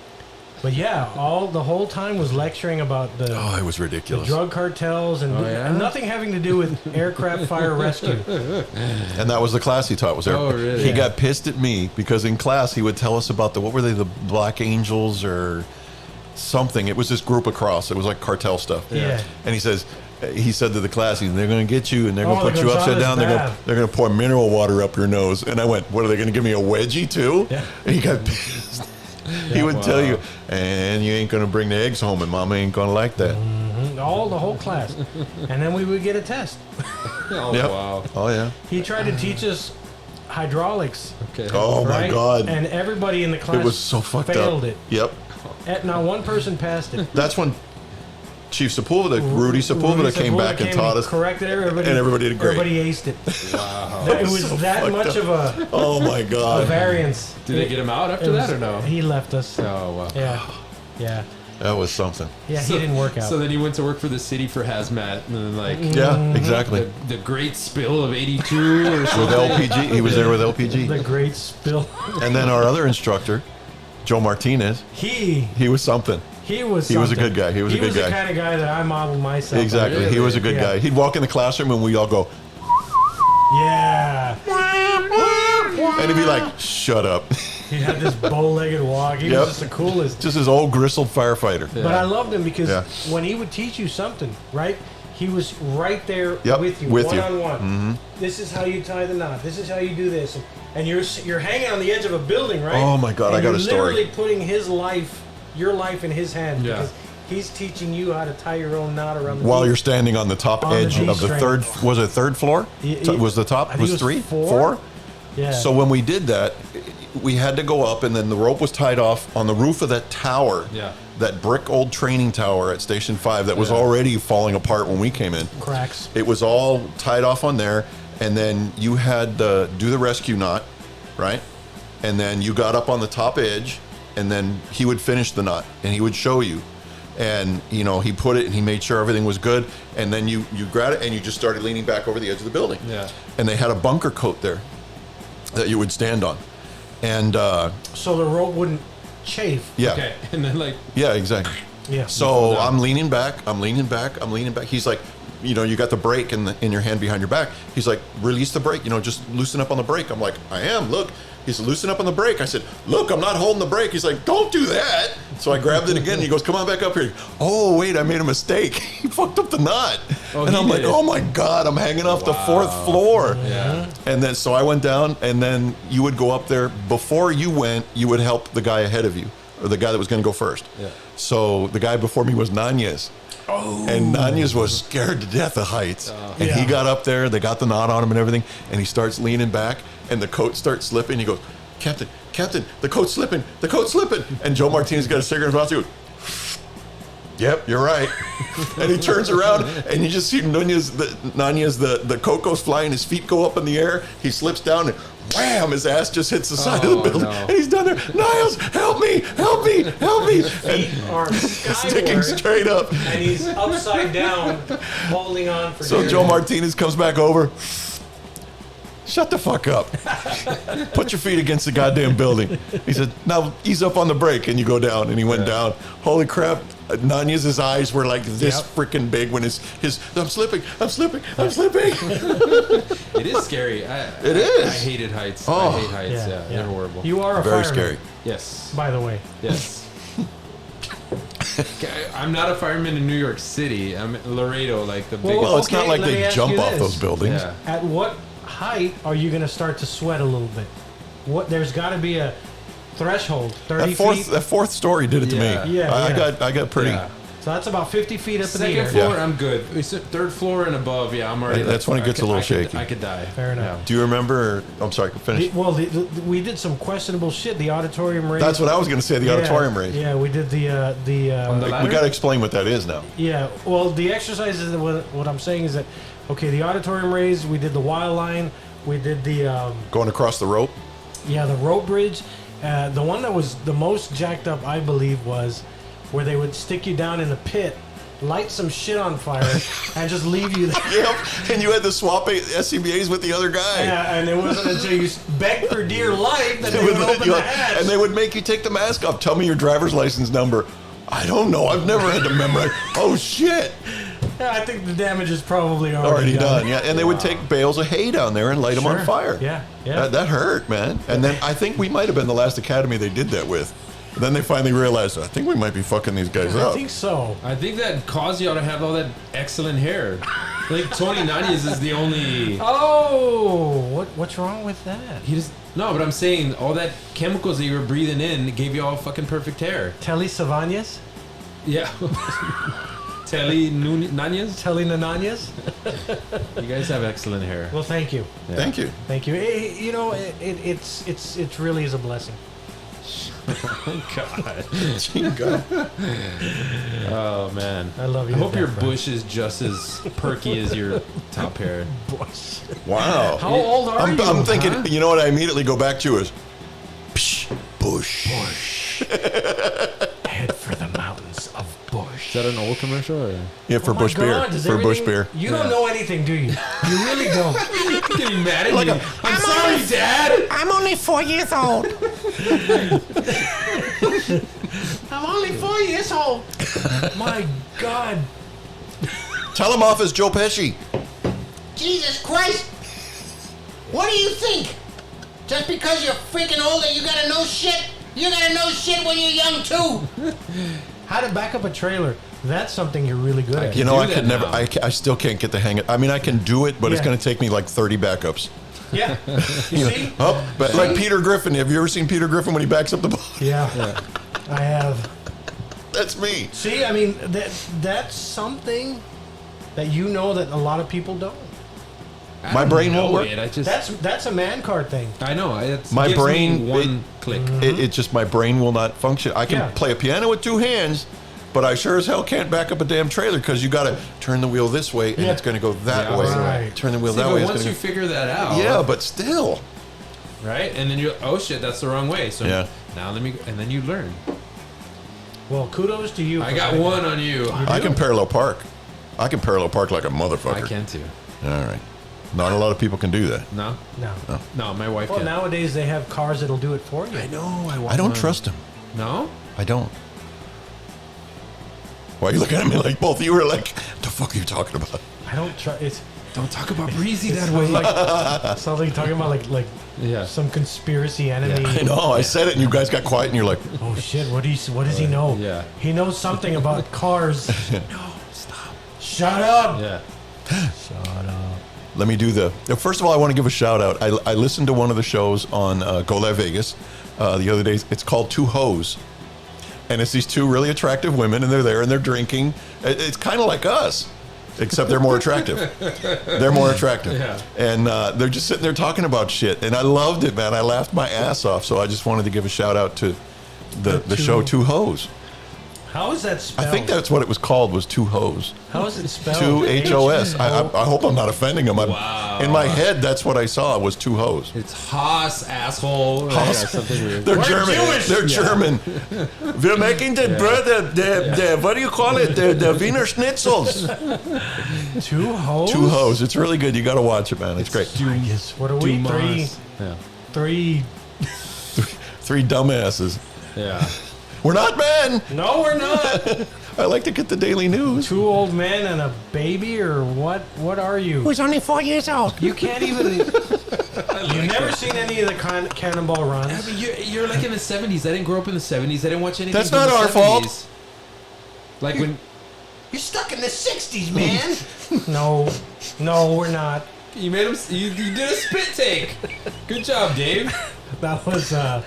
But yeah, the whole time was lecturing about the Oh, it was the ridiculous. drug cartels and yeah? nothing having to do with aircraft fire rescue. And that was the class he taught. Was there? Oh, really? He Yeah. got pissed at me because in class he would tell us about what were they, the Black Angels or something. It was this group across. It was like cartel stuff. Yeah. And he said to the class, they're going to get you and they're going Oh, to put the you upside Gonzalez down. bath. They're going to pour mineral water up your nose. And I went, what are they going to give me a wedgie too? Yeah. And he got pissed. He would tell you, and you ain't going to bring the eggs home, and Mama ain't going to like that. The whole class. And then we would get a test. Oh, Yep. wow. Oh yeah. He tried to teach us hydraulics. Okay. Oh my right? God. And everybody in the class It was so fucked failed up. it. Yep. Not one person passed it. That's when Chief Sepulveda, Rudy Sepulveda, came back and taught us. Corrected everybody. And everybody did great. Everybody aced it. Wow. It was so that fucked much up. of a Oh my a God. variance. Did they get him out after It was- that or no? He left us. Oh, wow. Yeah. Yeah. That was something. Yeah, he didn't work out. So then he went to work for the city for hazmat, and then like Yeah, exactly. the great spill of '82 or With something. LPG, he was there with the LPG. great spill. And then our other instructor, Joe Martinez, He was something. was He was a something. good guy. He was a good the guy. kind of guy that I modeled myself. on. Exactly. He was a good Yeah. guy. He'd walk in the classroom and we'd all go, Yeah. and he'd be like, shut up. He had this bow-legged walk. He Yep. was just the coolest. Just his old gristled firefighter. But I loved him because Yeah. when he would teach you something, right? He was right there Yep, with you, with you. one-on-one. This is how you tie the knot. This is how you do this. And you're hanging on the edge of a building, right? Oh, my God, And I got you're a story. literally putting your life in his hands Yeah. because he's teaching you how to tie your own knot around the While D. you're standing on the top On the edge of the D-string. third, was it third floor? He- Was the top, I think was it was three? four. Yeah. So when we did that, we had to go up, and then the rope was tied off on the roof of that tower, Yeah. that brick old training tower at Station 5 that was Yeah. already falling apart when we came in. cracks. It was all tied off on there, and then you had to do the rescue knot, right? And then you got up on the top edge, and then he would finish the knot, and he would show you. And, he put it, and he made sure everything was good, and then you grabbed it, and you just started leaning back over the edge of the building. Yeah. And they had a bunker coat there that you would stand on. And, So the rope wouldn't chafe. yeah. Okay, and then like Yeah, exactly. Yeah. So I'm leaning back. He's like, you got the brake in your hand behind your back. He's like, release the brake, just loosen up on the brake. I'm like, I am, look. He's loosen up on the brake. I said, look, I'm not holding the brake. He's like, don't do that. So I grabbed it again and he goes, come on back up here. Oh, wait, I made a mistake. He fucked up the knot. And I'm like, oh my God, I'm hanging off the 4th floor. Yeah. And then, so I went down, and then you would go up there. Before you went, you would help the guy ahead of you, or the guy that was going to go first. Yeah. So the guy before me was Nanez. Oh. And Nanez was scared to death of heights. And he got up there, they got the knot on him and everything, and he starts leaning back, and the coat starts slipping. He goes, Captain, the coat's slipping. And Joe Martinez got a cigarette in his mouth. He goes, yep, you're right. And he turns around, and you just see Nanez, the coat goes flying, his feet go up in the air, he slips down, and wham, his ass just hits the side of the building. No. And he's down there, Niles, help me. Feet are Sticking straight up. And he's upside down, holding on for So Joe Martinez comes back over. Shut the fuck up. Put your feet against the goddamn building. He said, now ease up on the brake, and you go down. And he went down. Holy crap. Nanez's eyes were like this freaking big when his I'm slipping. It is scary. It is. I hated heights. Oh. I hate heights. Yeah, they're horrible. You are a Very fireman, scary. Yes. by the way. Yes. I'm not a fireman in New York City. I'm in Laredo, like the biggest. Well, it's not Okay, like let me they ask jump you off this. those buildings. Yeah. At what height are you going to start to sweat a little bit? There's got to be a threshold. 30 feet. That fourth story did it to Yeah. me. Yeah, I got pretty. Yeah. So that's about 50 feet up in the Second air. floor, Yeah. I'm good. Third floor and above, yeah, I'm already. That's when it gets a little shaky. I could die. Fair enough. Do you remember? I'm sorry, finish. We did some questionable shit. The auditorium raise. That's what I was going to say. The auditorium raise. Yeah, we did the On the We ladder? got to explain what that is now. yeah. Well, the exercises. What I'm saying is that okay, the auditorium raise. We did the wild line. We did the Going across the rope. the rope bridge. The one that was the most jacked up, I believe, was where they would stick you down in the pit, light some shit on fire, and just leave you there. Yep. And you had to swap SCBAs with the other guy. Yeah, and it wasn't until you begged for dear life that they would open the hatch. And they would make you take the mask off. Tell me your driver's license number. I don't know. I've never had to memorize. Oh, shit. Yeah, I think the damage is probably Already done. Yeah. And they would take bales of hay down there and light them on Sure. fire. Yeah, yeah. That hurt, man. And then I think we might have been the last academy they did that with. Then they finally realized, I think we might be fucking these guys I up. think so. I think that caused y'all to have all that excellent hair. Like Tony Nanez is the only. Oh, what's wrong with that? He just no, but I'm saying all that chemicals that you were breathing in gave you all fucking perfect hair. Telly Savanas? Yeah. Telly Nanez? Telly Nananyas? You guys have excellent hair. Well, thank you. Yeah. Thank you. Thank you. It really is a blessing. God. God. Oh man. I love you I to hope your death, Frank. bush is just as perky as your top hair. Bush. Wow. How old are you? I'm thinking, huh? you know what I immediately go back to is Psh, Bush. Head for the mountains of Bush. Is that an old commercial? Or? Yeah, for Oh my Bush beer. God, does For Bush everything- beer. You don't know anything, do you? You really don't. Getting mad at Like me. I'm sorry, Dad. I'm only 4 years old. I'm only 4 years old. My God. Tell him off as Joe Pesci. Jesus Christ! What do you think? Just because you're freaking older, you gotta know shit? You gotta know shit when you're young too. How to back up a trailer. That's something you're really good at. You know, do I that could never, now. I still can't get the hang of it. I mean, I can do it, but it's Yeah. going to take me like 30 backups. Yeah. You see? Oh, but like Peter Griffin. Have you ever seen Peter Griffin when he backs up the boat? Yeah. I have. That's me. See, I mean, that's something that you know that a lot of people don't. I My don't brain won't know work. it. I just. That's a man card thing. I know. It's My gives me brain- one click. It just, my brain will not function. I can Yeah. play a piano with two hands, but I sure as hell can't back up a damn trailer because you got to turn the wheel this way and Yeah. it's going to go that Yeah, way. right. Turn the wheel See, that but way. It's once gonna you figure that out, yeah, but still. right, and then you oh shit, that's the wrong way. So Yeah. now let me, and then you learn. Well, kudos to you. I for got that. one on you. I can parallel park. I can parallel park like a motherfucker. I can too. All right. Not a lot of people can do that. No, No. no, my wife Well, can. nowadays they have cars that'll do it for you. I know. I want I don't one. trust him. No. I don't. Why are you looking at me like both of you were like, what the fuck are you talking about? I don't try. It's Don't talk about Breezy it that sounds way. like sounds like talking about like Yeah. some conspiracy enemy. I know, I said it and you guys got quiet and you're like, Oh shit! What does he know? Yeah. He knows something about cars. No, stop. Shut up. Yeah. Shut up. let me do first of all, I want to give a shout out. I listened to one of the shows on Go Live Vegas the other day. It's called Two Hoes. And it's these two really attractive women, and they're there and they're drinking. It's kind of like us, except they're more attractive. They're more attractive. Yeah. And they're just sitting there talking about shit. And I loved it, man. I laughed my ass off. So I just wanted to give a shout out to the show Two Hoes. How is that spelled? I think that's what it was called, was Two Hoes. How is it spelled? Two H-O-S. I H-O- hope I'm not offending them. Wow. In my head, that's what I saw was Two Hoes. It's Haas, asshole. Yeah, something weird. They're We're German. Jewish. They're German. We're making the what do you call it? The Wiener Schnitzels. Two hoes. Two Hoes. It's really good. You got to watch it, man. It's great. Yes. What are we? Dumas. Yeah. Three. Three dumbasses. Yeah. We're not men. No, we're not. I like to get the daily news. Two old men and a baby, or what? What are you? Who's only 4 years old? You can't even. You've never seen any of the Cannonball I runs. mean, you're like in the 70s. I didn't grow up in the 70s. I didn't watch anything. That's from not the our 70s. fault. Like when You're stuck in the 60s, man. No, we're not. you made him, you did a spit take. Good job, Dave. That was That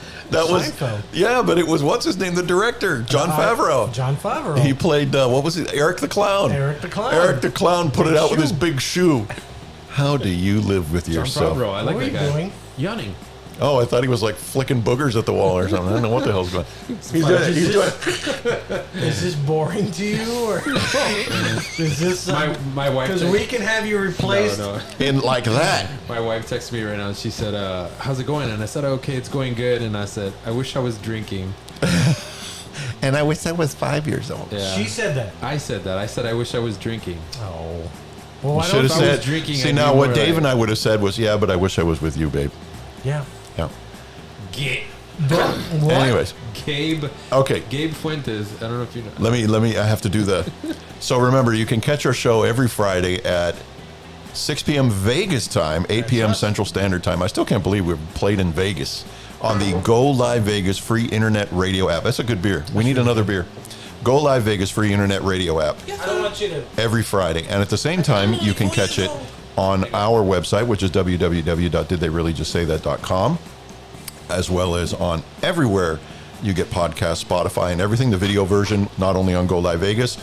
was Seinfeld. yeah, but it was what's his name? The director, John Favreau. John Favreau. He played what was it? Eric the Clown. Eric the Clown. Eric the Clown put Big it out with shoe. his big shoe. How do you live with John yourself? Favreau. I like What were that you guy. doing? Yawning. Oh, I thought he was like flicking boogers at the wall or something. I don't know what the hell's going on. He's doing it. He's doing it. Is this boring to you, or is this My wife. because we can have you replaced? No. In like that. My wife texted me right now. And she said, "How's it going?" And I said, "Okay, it's going good." And I said, "I wish I was drinking." And I wish I was 5 years old. Yeah. She said that. I said that. I said I wish I was drinking. Oh. Well, I Should don't. have if I was said. drinking, See I'd now, be what more Dave like- and I would have said was, "Yeah, but I wish I was with you, babe." Yeah. Yeah. What? Anyways, Gabe. okay. Gabe Fuentes. I don't know if you know. Let me. I have to do the. So remember, you can catch our show every Friday at 6 p.m. Vegas time, 8 p.m. Central Standard Time. I still can't believe we've played in Vegas on the Go Live Vegas free internet radio app. That's a good beer. We need another beer. Go Live Vegas free internet radio app I don't want you to. every Friday. And at the same time, you can catch it on our website, which is www.didtheyreallyjustsaythat.com, as well as on everywhere you get podcasts, Spotify, and everything. The video version, not only on Go Live Vegas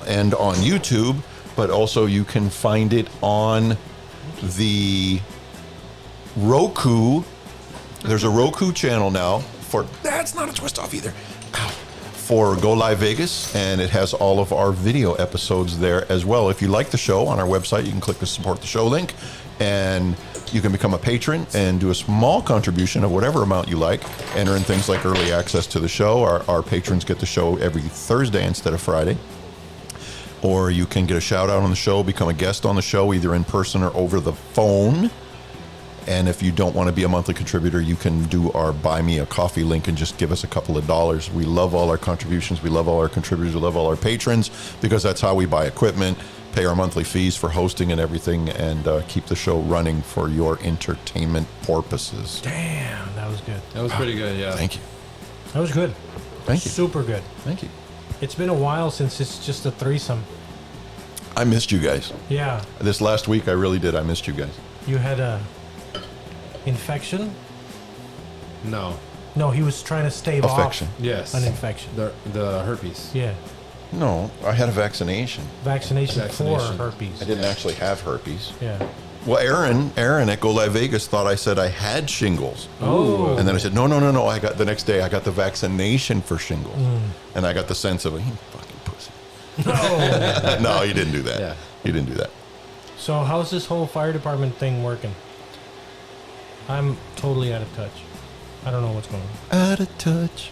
and on YouTube, but also you can find it on the Roku. There's a Roku channel now for, that's not a twist off either. Ow. For Go Live Vegas, and it has all of our video episodes there as well. If you like the show, on our website, you can click the support the show link, and you can become a patron and do a small contribution of whatever amount you like. Enter in things like early access to the show. Our patrons get the show every Thursday instead of Friday. Or you can get a shout out on the show, become a guest on the show, either in person or over the phone. And if you don't want to be a monthly contributor, you can do our Buy Me a Coffee link and just give us a couple of dollars. We love all our contributions. We love all our contributors. We love all our patrons, because that's how we buy equipment, pay our monthly fees for hosting and everything, and keep the show running for your entertainment purposes. Damn, that was good. That was pretty good. Yeah. Thank you. That was good. Thank you. Super good. Thank you. It's been a while since it's just a threesome. I missed you guys. Yeah. This last week, I really did. I missed you guys. You had a infection? No. No, he was trying to stave Affection. off Yes. an infection. The herpes. Yeah. No, I had a vaccination. Vaccination Vaccination. for herpes. I didn't actually have herpes. Yeah. Well, Aaron at Go Live Vegas thought I said I had shingles. Oh. And then I said, no. I got the next day, I got the vaccination for shingles. And I got the sense of, you fucking pussy. Oh. No, you didn't do that. Yeah. You didn't do that. So how's this whole fire department thing working? I'm totally out of touch. I don't know what's going on. Out of touch.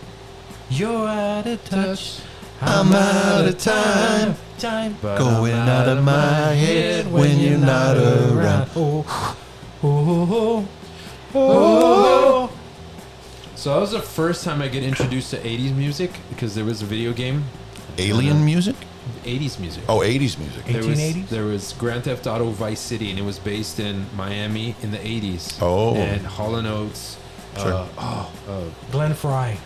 You're out of touch. I'm out of time. But Going I'm out of my head when you're not around. Oh, oh, oh, oh. So that was the first time I get introduced to 80s music, because there was a video game Alien music? 80s music. Oh, 80s music. 1880s? There was Grand Theft Auto Vice City, and it was based in Miami in the 80s. Oh. And Hall & Oates. Sure. Glenn Fry.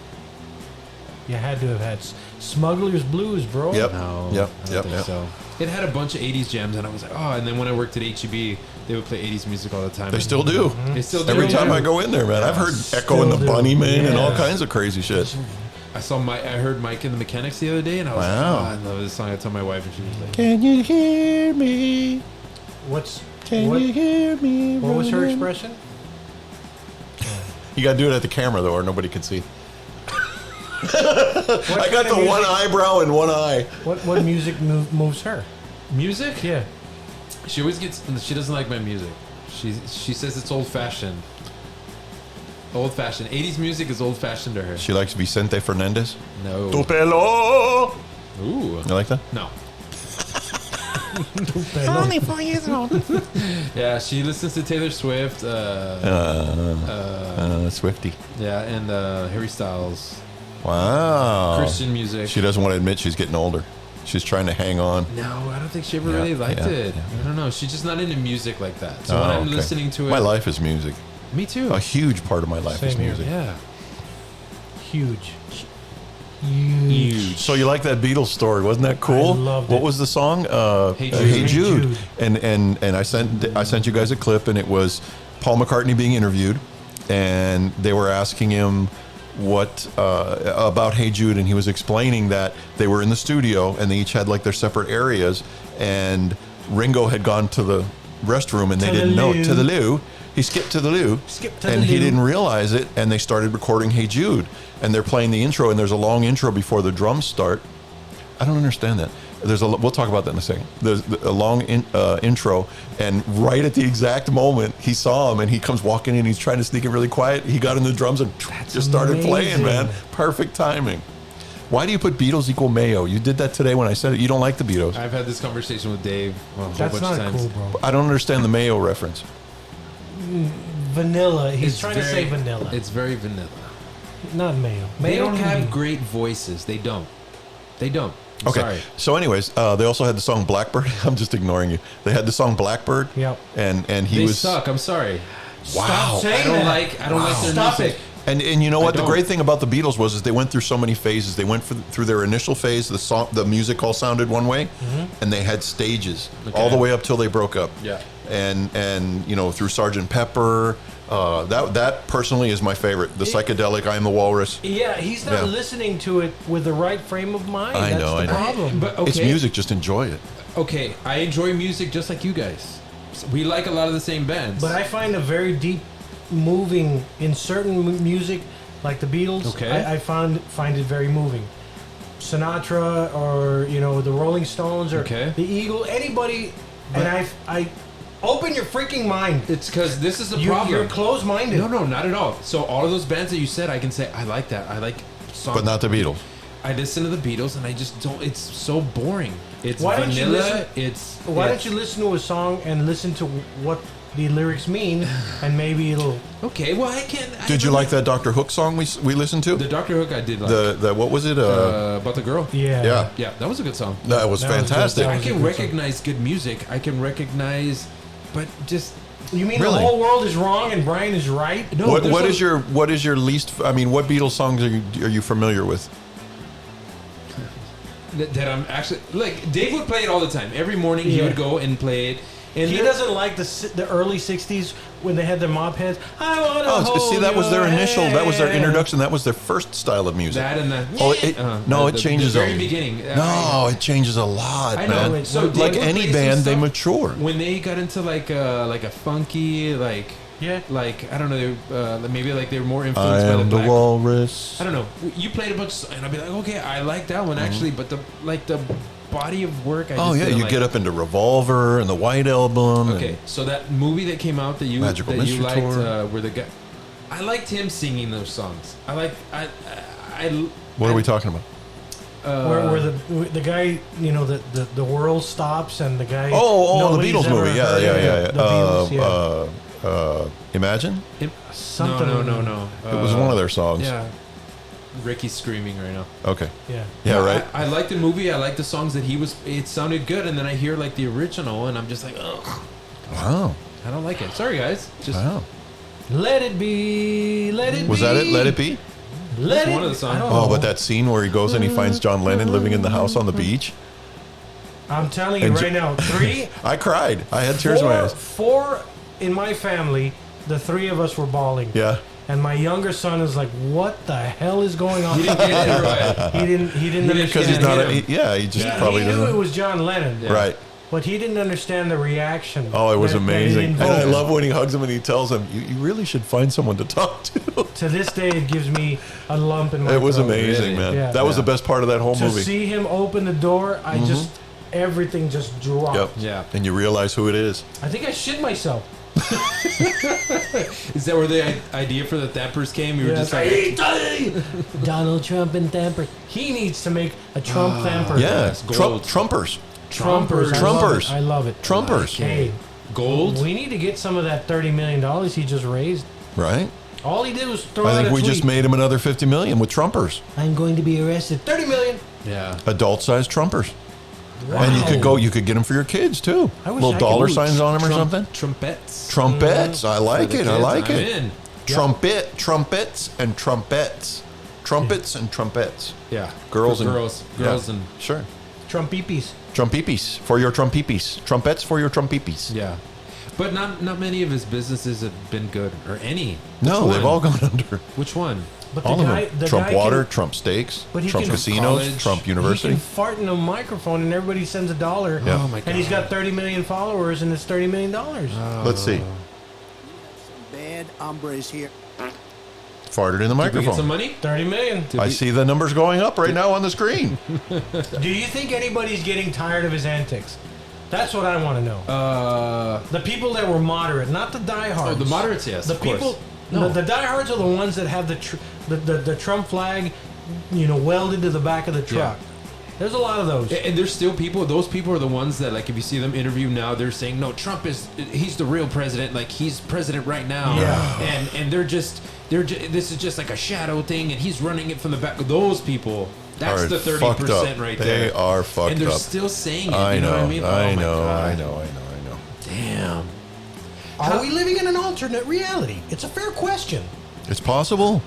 You had to have had Smuggler's Blues, bro. Yep. No, Yep. I don't Yep. think Yep. so. It had a bunch of 80s jams, and I was like, oh. And then when I worked at HEB, they would play 80s music all the time. They still do. They still do. Every time I go in there, man, I've heard Echo and the do. Bunnymen and all Yeah. kinds of crazy shit. I heard Mike and the Mechanics the other day, and I was Wow. like, oh, I love this song. I told my wife, and she was like, Can you hear me? What Hear me? was her running? expression? You gotta do it at the camera though, or nobody can see. What I got kind of the one music- eyebrow and one eye. What music moves her? music? Yeah. She always gets. She doesn't like my music. She says it's old fashioned. Old fashioned. 80s music is old fashioned to her. She likes Vicente Fernandez. No. Tu pelo. Ooh. You like that? No. Only 4 years old. Yeah, she listens to Taylor Swift. Swifty. Yeah, and Harry Styles. Wow. Christian music. She doesn't want to admit she's getting older. She's trying to hang on. No, I don't think she ever Yeah, really liked yeah, it. yeah. I don't know. She's just not into music like that. So Oh, when I'm okay. listening to it, My life is music. me too. A huge part of my life is Same here. music. Yeah, Huge. huge. So you like that Beatles story? Wasn't that cool? I loved What it. was the song? Hey Hey Jude. Jude. Hey Jude. And I sent you guys a clip, and it was Paul McCartney being interviewed, and they were asking him what about Hey Jude, and he was explaining that they were in the studio and they each had like their separate areas, and Ringo had gone to the restroom and they To the didn't know loo. to the loo. He skipped to the loo, Skipped to and the he loo. didn't realize it. And they started recording Hey Jude, and they're playing the intro, and there's a long intro before the drums start. I don't understand that. We'll talk about that in a second. There's a long intro, and right at the exact moment he saw him, and he comes walking in. He's trying to sneak in really quiet. He got in the drums and just started playing. amazing. Man, perfect timing. Why do you put Beatles equal Mayo? You did that today when I said it. You don't like the Beatles. I've had this conversation with Dave a whole That's bunch not of times. cool, bro. I don't understand the Mayo reference. Vanilla. He's It's trying to say vanilla. It's very vanilla. Not mayo. They Mayo don't can have be- great voices. They don't. They don't. I'm Okay. sorry. So, anyways, they also had the song Blackbird. I'm just ignoring you. They had the song Blackbird. Yep. And he They was suck. I'm sorry. Wow. Saying I don't that. like their Stop music. it. And you know what? I The don't. great thing about the Beatles was they went through so many phases. They went through their initial phase. The music all sounded one way, and they had stages all the way up till they broke up. Yeah. And you know, through Sgt. Pepper. That personally is my favorite. The psychedelic I Am the Walrus. Yeah, he's not Yeah. listening to it with the right frame of mind. I That's know, the I know. problem. But okay. It's music. Just enjoy it. Okay, I enjoy music just like you guys. We like a lot of the same bands. But I find a very deep moving in certain music, like the Beatles. Okay. I find it very moving. Sinatra or the Rolling Stones or Okay. the Eagle, anybody, and I open your freaking mind. it's because this is the You're problem. closed-minded. No, not at all. So all of those bands that you said, I can say I like that. I like songs. But not the Beatles. I listen to the Beatles and I just don't. It's so boring. It's Why don't you vanilla. listen- Why don't you listen to a song and listen to what the lyrics mean, and maybe it'll. Okay, well I can't. Did you like that Dr. Hook song we listened to? the Dr. Hook? I did like The what was it? about the girl. Yeah. Yeah, that was a good song. That was That was fantastic. good. I was a can good recognize good music. I can recognize, but just You mean Really? the whole world is wrong and Brian is right? no. What there's is your least? I mean, what Beatles songs are you familiar with? that I'm actually like Dave would play it all the time. Every morning he Yeah. would go and play it. And He there- doesn't like the early '60s when they had their mop heads. I want to Oh, hold see, that was their your initial. That was their hand. introduction. That was their first style of music. that and the Oh, it the changes. the very a, beginning. No, it changes a lot, I know. man. So like Dave would any play some band, they stuff mature. when they got into like a funky Yeah. like I don't know maybe like they were more I influenced by am the black. walrus. I don't know. You played a bunch, and I'd be like, okay, I like that one actually, but the body of work. I Oh just yeah, didn't you like. get up into Revolver and the White Album. Okay, and- so that movie that came out that you Magical that you Mystery liked, Tour. where the guy, I liked him singing those songs. I what are we talking about? Where the guy, the world stops and the guy. Oh, the nobody's Beatles ever movie. Yeah, heard yeah, of yeah. The Beatles, yeah. Imagine. Something. No. It was one of their songs. Yeah. Ricky's screaming right now. Okay. Yeah. Yeah, right. I like the movie. I like the songs that it sounded good, and then I hear like the original, and I'm just like, ugh, Wow. I don't like it. Sorry, guys. Just Wow. Let it be. Let it be. Was that it? Let it be? Let That's it one of the songs. I don't Oh, know. but that scene where he goes and he finds John Lennon living in the house on the beach. I'm telling you And right now, three. I cried. I had tears in my eyes. Four in my family, the three of us were bawling. Yeah. And my younger son is like, "What the hell is going on?" you didn't get it right. He didn't Because understand. he's not. him. He just Yeah. probably He knew it doesn't. was John Lennon, Right. but he didn't understand the reaction. Oh, it was that it amazing. And I invoked. love when he hugs him and he tells him, "You really should find someone to talk to." To this day, it gives me a lump in my It was throat. amazing, Really? man. Yeah. That was Yeah. the best part of that whole To movie. see him open the door, I just everything just dropped. Yep. Yeah. And you realize who it is. I think I shit myself. Is that where the idea for the Dampers came? You were just like, Donald Trump and Thamper. He needs to make a Trump Thamper. Yeah. Yes, gold. Trumpers. Trumpers. Trumpers. I love it. Trumpers. Hey, gold. we need to get some of that $30 million he just raised. Right? All he did was throw I out think a we tweet. just made him another 50 million with Trumpers. I'm going to be arrested. 30 million. Yeah. Adult-sized Trumpers. And you could get them for your kids too. I wish Little I dollar could- signs on them or something. Trumpets. Trumpets. I like For the it. I kids, like I'm it. in. Trumpets and trumpets. Trumpets and trumpets. Yeah. Girls For and girls. yeah, Girls and sure. Trump peepees. Trumpipis for your trumpipis. Trumpets for your trumpipis. yeah. But not many of his businesses have been good, or any. No, Which they've one? all gone under. Which one? But All the of guy, them. the Trump guy Water, can, Trump Steaks, But he Trump can- Casinos, College. Trump he University. can fart in a microphone and everybody sends $1. Yeah. Oh my god. And he's got 30 million followers and it's $30 million. Let's see. Bad hombres here. Farted in the Did we get some microphone. money? 30 million. Did I we- see the numbers going up right now on the screen. Do you think anybody's getting tired of his antics? That's what I want to know. The people that were moderate, not the diehards. Oh, the moderates, yes, The of course. people, No. the diehards are the ones that have the Trump flag, welded to the back of the truck. There's a lot of those. And there's still people. Those people are the ones that, like, if you see them interview now, they're saying, "No, Trump he's the real president. Like, he's president right now." Yeah. And this is just like a shadow thing, and he's running it from the back. Those people. That's Are the fucked 30% up. right They there. are fucked And they're up. still saying it. I you know know. what I mean? I Oh my know. God. I know. Damn. Are we living in an alternate reality? It's a fair question. It's possible.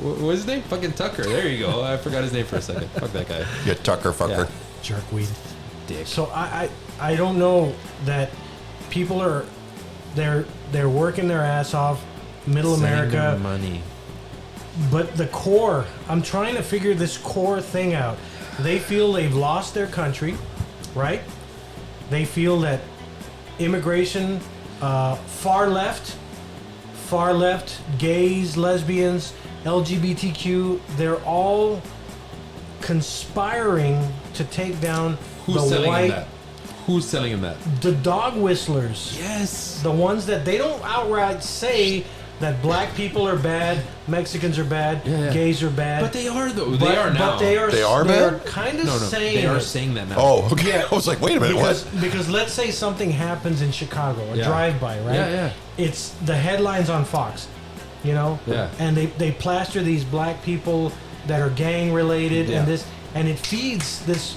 What's his name? Fucking Tucker. There you go. I forgot his name for a second. Fuck that guy. You Tucker fucker. Yeah. Jerkweed. Dick. So I don't know that people are they're working their ass off, middle Sending them America, money. but the core. I'm trying to figure this core thing out. They feel they've lost their country, right? They feel that immigration, far left, gays, lesbians, LGBTQ, they're all conspiring to take down Who's the telling white, him that? Who's telling him that? the dog whistlers. Yes. The ones that they don't outright say that black people are bad, Mexicans are bad, Yeah. gays are bad. But they are though. They are now. But they are. They are bad? kind of No, saying. they are it. saying that now. Oh, okay. Yeah. I was like, wait a minute. Because let's say something happens in Chicago, a Yeah. drive-by, right? Yeah. It's the headlines on Fox, Yeah. and they plaster these black people that are gang related Yeah. and it feeds this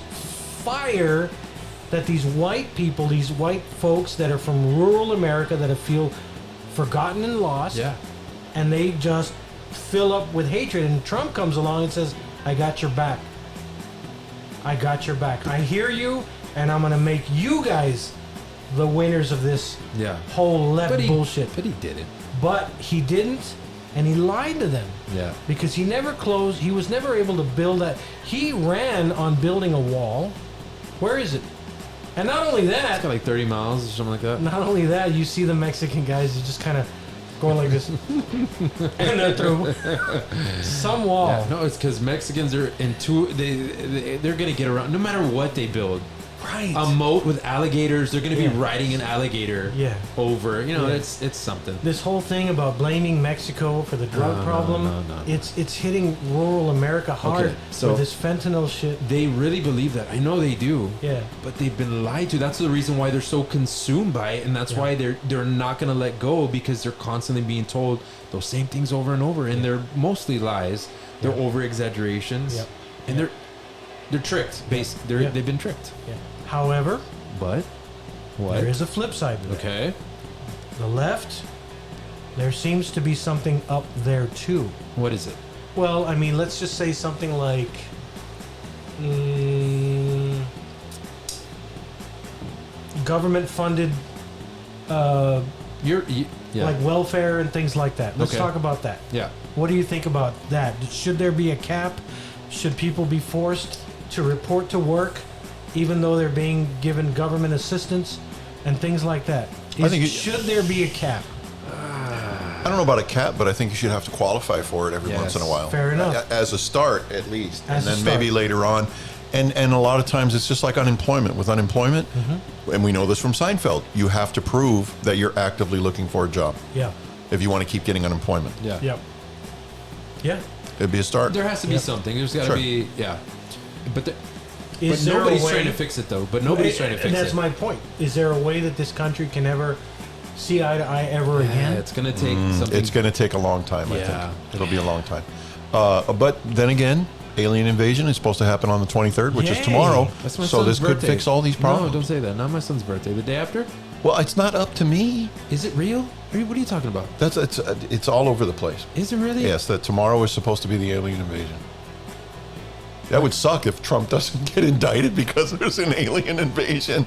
fire that these white people, these white folks that are from rural America that feel forgotten and lost, Yeah. and they just fill up with hatred. And Trump comes along and says, I got your back. I got your back. I hear you, and I'm going to make you guys the winners of this Yeah. whole left bullshit. But he did it. But he didn't, and he lied to them. Yeah. Because he was never able to build that. He ran on building a wall. Where is it? And not only It's that, got like 30 miles or something like that. not only that, you see the Mexican guys just kind of going like this, and they're through some wall. Yeah, no, it's because Mexicans are they're gonna get around no matter what they build. Right. A moat with alligators, they're gonna be Yeah. riding an alligator Yeah. over. You know, Yeah. it's something. This whole thing about blaming Mexico for the drug No, problem, no. it's hitting rural America hard Okay, so- with this fentanyl shit. They really believe that. I know they do. Yeah. But they've been lied to. That's the reason why they're so consumed by it, and that's why they're not gonna let go, because they're constantly being told those same things over and over, and they're mostly lies. They're over exaggerations, Yep. and they're tricked. They've been tricked. Yeah. However, But what? there is a flip side to that. Okay. The left, there seems to be something up there too. What is it? Well, I mean, let's just say something like government-funded, Yeah. like welfare and things like that. Let's Okay. talk about that. Yeah. What do you think about that? Should there be a cap? Should people be forced to report to work, even though they're being given government assistance and things like that? Should there be a cap? I don't know about a cap, but I think you should have to qualify for it every Yes. once in a while. Fair enough. As a start, at least. As a and then start. maybe later on. And a lot of times it's just like unemployment. With unemployment, and we know this from Seinfeld, you have to prove that you're actively looking for a job Yeah. if you want to keep getting unemployment. Yeah. Yep. Yeah. It'd be a start. There has to be something. There's got to Sure. be, yeah. But Is there a nobody's way- trying to fix it, though. But nobody's trying to fix And it. that's my point. Is there a way that this country can ever see eye to eye ever Yeah, again? it's going to take something. It's going to take a long time, I Yeah. think. It'll be a long time. But then again, alien invasion is supposed to happen on the 23rd, which Yay. is tomorrow. That's my So son's this could birthday. fix all these problems. No, don't say that. Not my son's birthday. The day after? Well, it's not up to me. Is it real? What are you talking about? It's all over the place. Is it really? Yes, that tomorrow is supposed to be the alien invasion. That would suck if Trump doesn't get indicted because there's an alien invasion.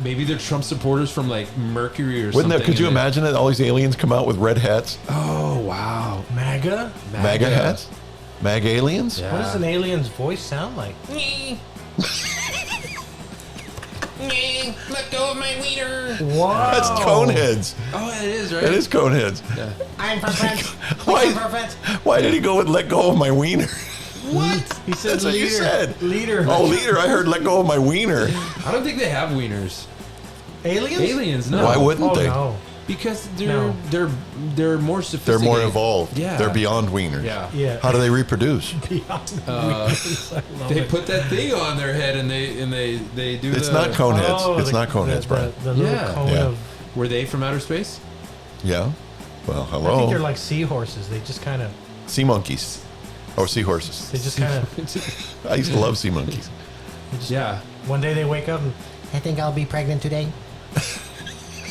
Maybe they're Trump supporters from like Mercury or Wouldn't something. that? Could you imagine it? All these aliens come out with red hats, Oh, wow. MAGA? MAGA hats, MAGA aliens. Yeah. What does an alien's voice sound like? Let go of my wiener. Wow. That's Coneheads. Oh, it is, right? It is Coneheads. I'm for friends. Why? I'm for friends. Why did he go with "let go of my wiener"? What? He said That's what leader. you said. Leader. Oh, leader! I heard "let go of my wiener." I don't think they have wieners. Aliens? Aliens, no. Why wouldn't Oh, they? no. Because No. they're more They're sophisticated. more evolved. Yeah. They're beyond wieners. Yeah. Yeah. How do they reproduce? Beyond aliens. I love They it. put that thing on their head and they do It's the... not Coneheads. Oh, it's not Coneheads, the, Brian. The little Yeah. cone Yeah. of... Were they from outer space? Yeah. Well, I think hello. they're like seahorses. They just kind of... Sea monkeys. Or seahorses. They just kind of... I used to love sea monkeys. Yeah. One day they wake up and... I think I'll be pregnant today.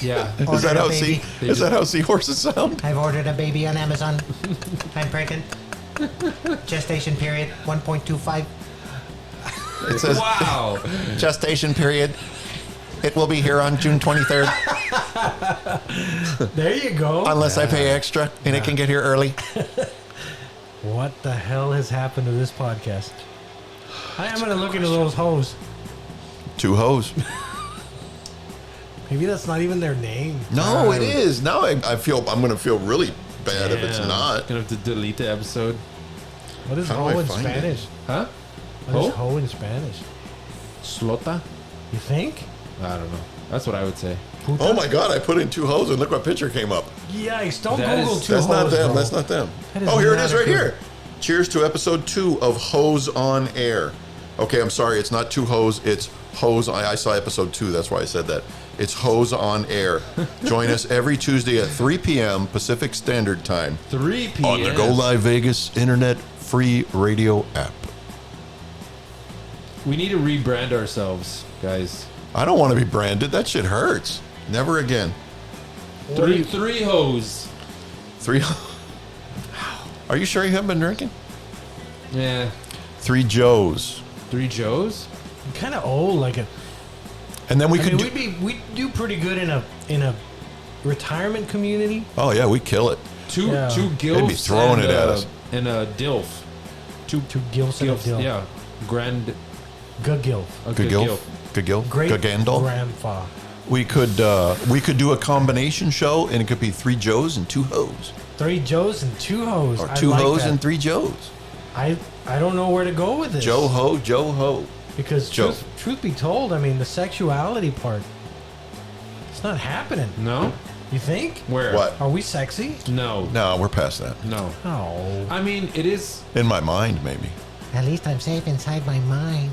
Yeah. Is that Order a how baby. is that how seahorses sound? I've ordered a baby on Amazon. I'm pregnant. Gestation period 1.25. It says Wow. gestation period. It will be here on June 23rd, There you go. unless I pay extra, and it can get here early. What the hell has happened to this podcast? I am going to look into those hoes. 2 hoes. Maybe that's not even their name. No, it is. Now I feel I'm going to feel really bad if it's Damn. not. Gonna have to delete the episode. What is How do hoe I in find it? Spanish? Huh? What is Hoe? hoe in Spanish? Slota? You think? I don't know. That's what I would say. Puta? Oh my God! I put in 2 hoes, and look what picture came up. Yikes! Don't That Google is- two That's not hoes, them. bro. That's not them. That is Oh, here it not is a right good- here. Cheers to episode 2 of Hose on Air. Okay, I'm sorry. It's not 2 hoes. It's Hose. I saw episode 2. That's why I said that. It's Hose on Air. Join us every Tuesday at 3 p.m. Pacific Standard Time 3 p.m. on the Go Live Vegas Internet Free Radio app. We need to rebrand ourselves, guys. I don't want to be branded. That shit hurts. Never again. Three hoes. 3. Are you sure you haven't been drinking? Yeah. 3 Joes. 3 Joes? Kind of old, like a. And then we I could mean, we'd do pretty good in a retirement community. Oh yeah, we kill it. Two Yeah. gilfs. They'd be throwing and, it at us. And a dilf. Two gilfs and a Gilf. dilf. Yeah. Grand. Good gilf. A Good good gilf. Good gilf. Great Good gandol. grandpa. We could do a combination show, and it could be 3 Joes and 2 hoes, 3 Joes and 2 hoes. or I 2 like hoes that. and 3 Joes. I don't know where to go with this. Joe ho, Joe ho. Because Joe. truth be told, I mean the sexuality part. It's not happening. No? You think? Where? What? Are we sexy? No. No, we're past that. No. Oh. I mean, it is. In my mind, maybe. At least I'm safe inside my mind.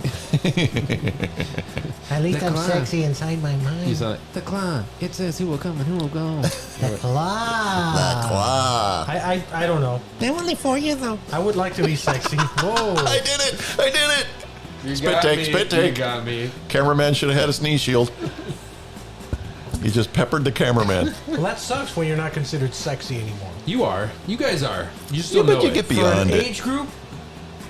At least I'm sexy inside my mind. He's like, the clown. It says who will come and who will go. The claw. I don't know. They're only for you, though. I would like to be sexy. Whoa. I did it. You Spit got take, me. spit You take. got me. Cameraman should have had a sneeze shield. He just peppered the cameraman. Well, that sucks when you're not considered sexy anymore. You are. You guys are. You still Yeah, know but you it. get For an beyond it. age group,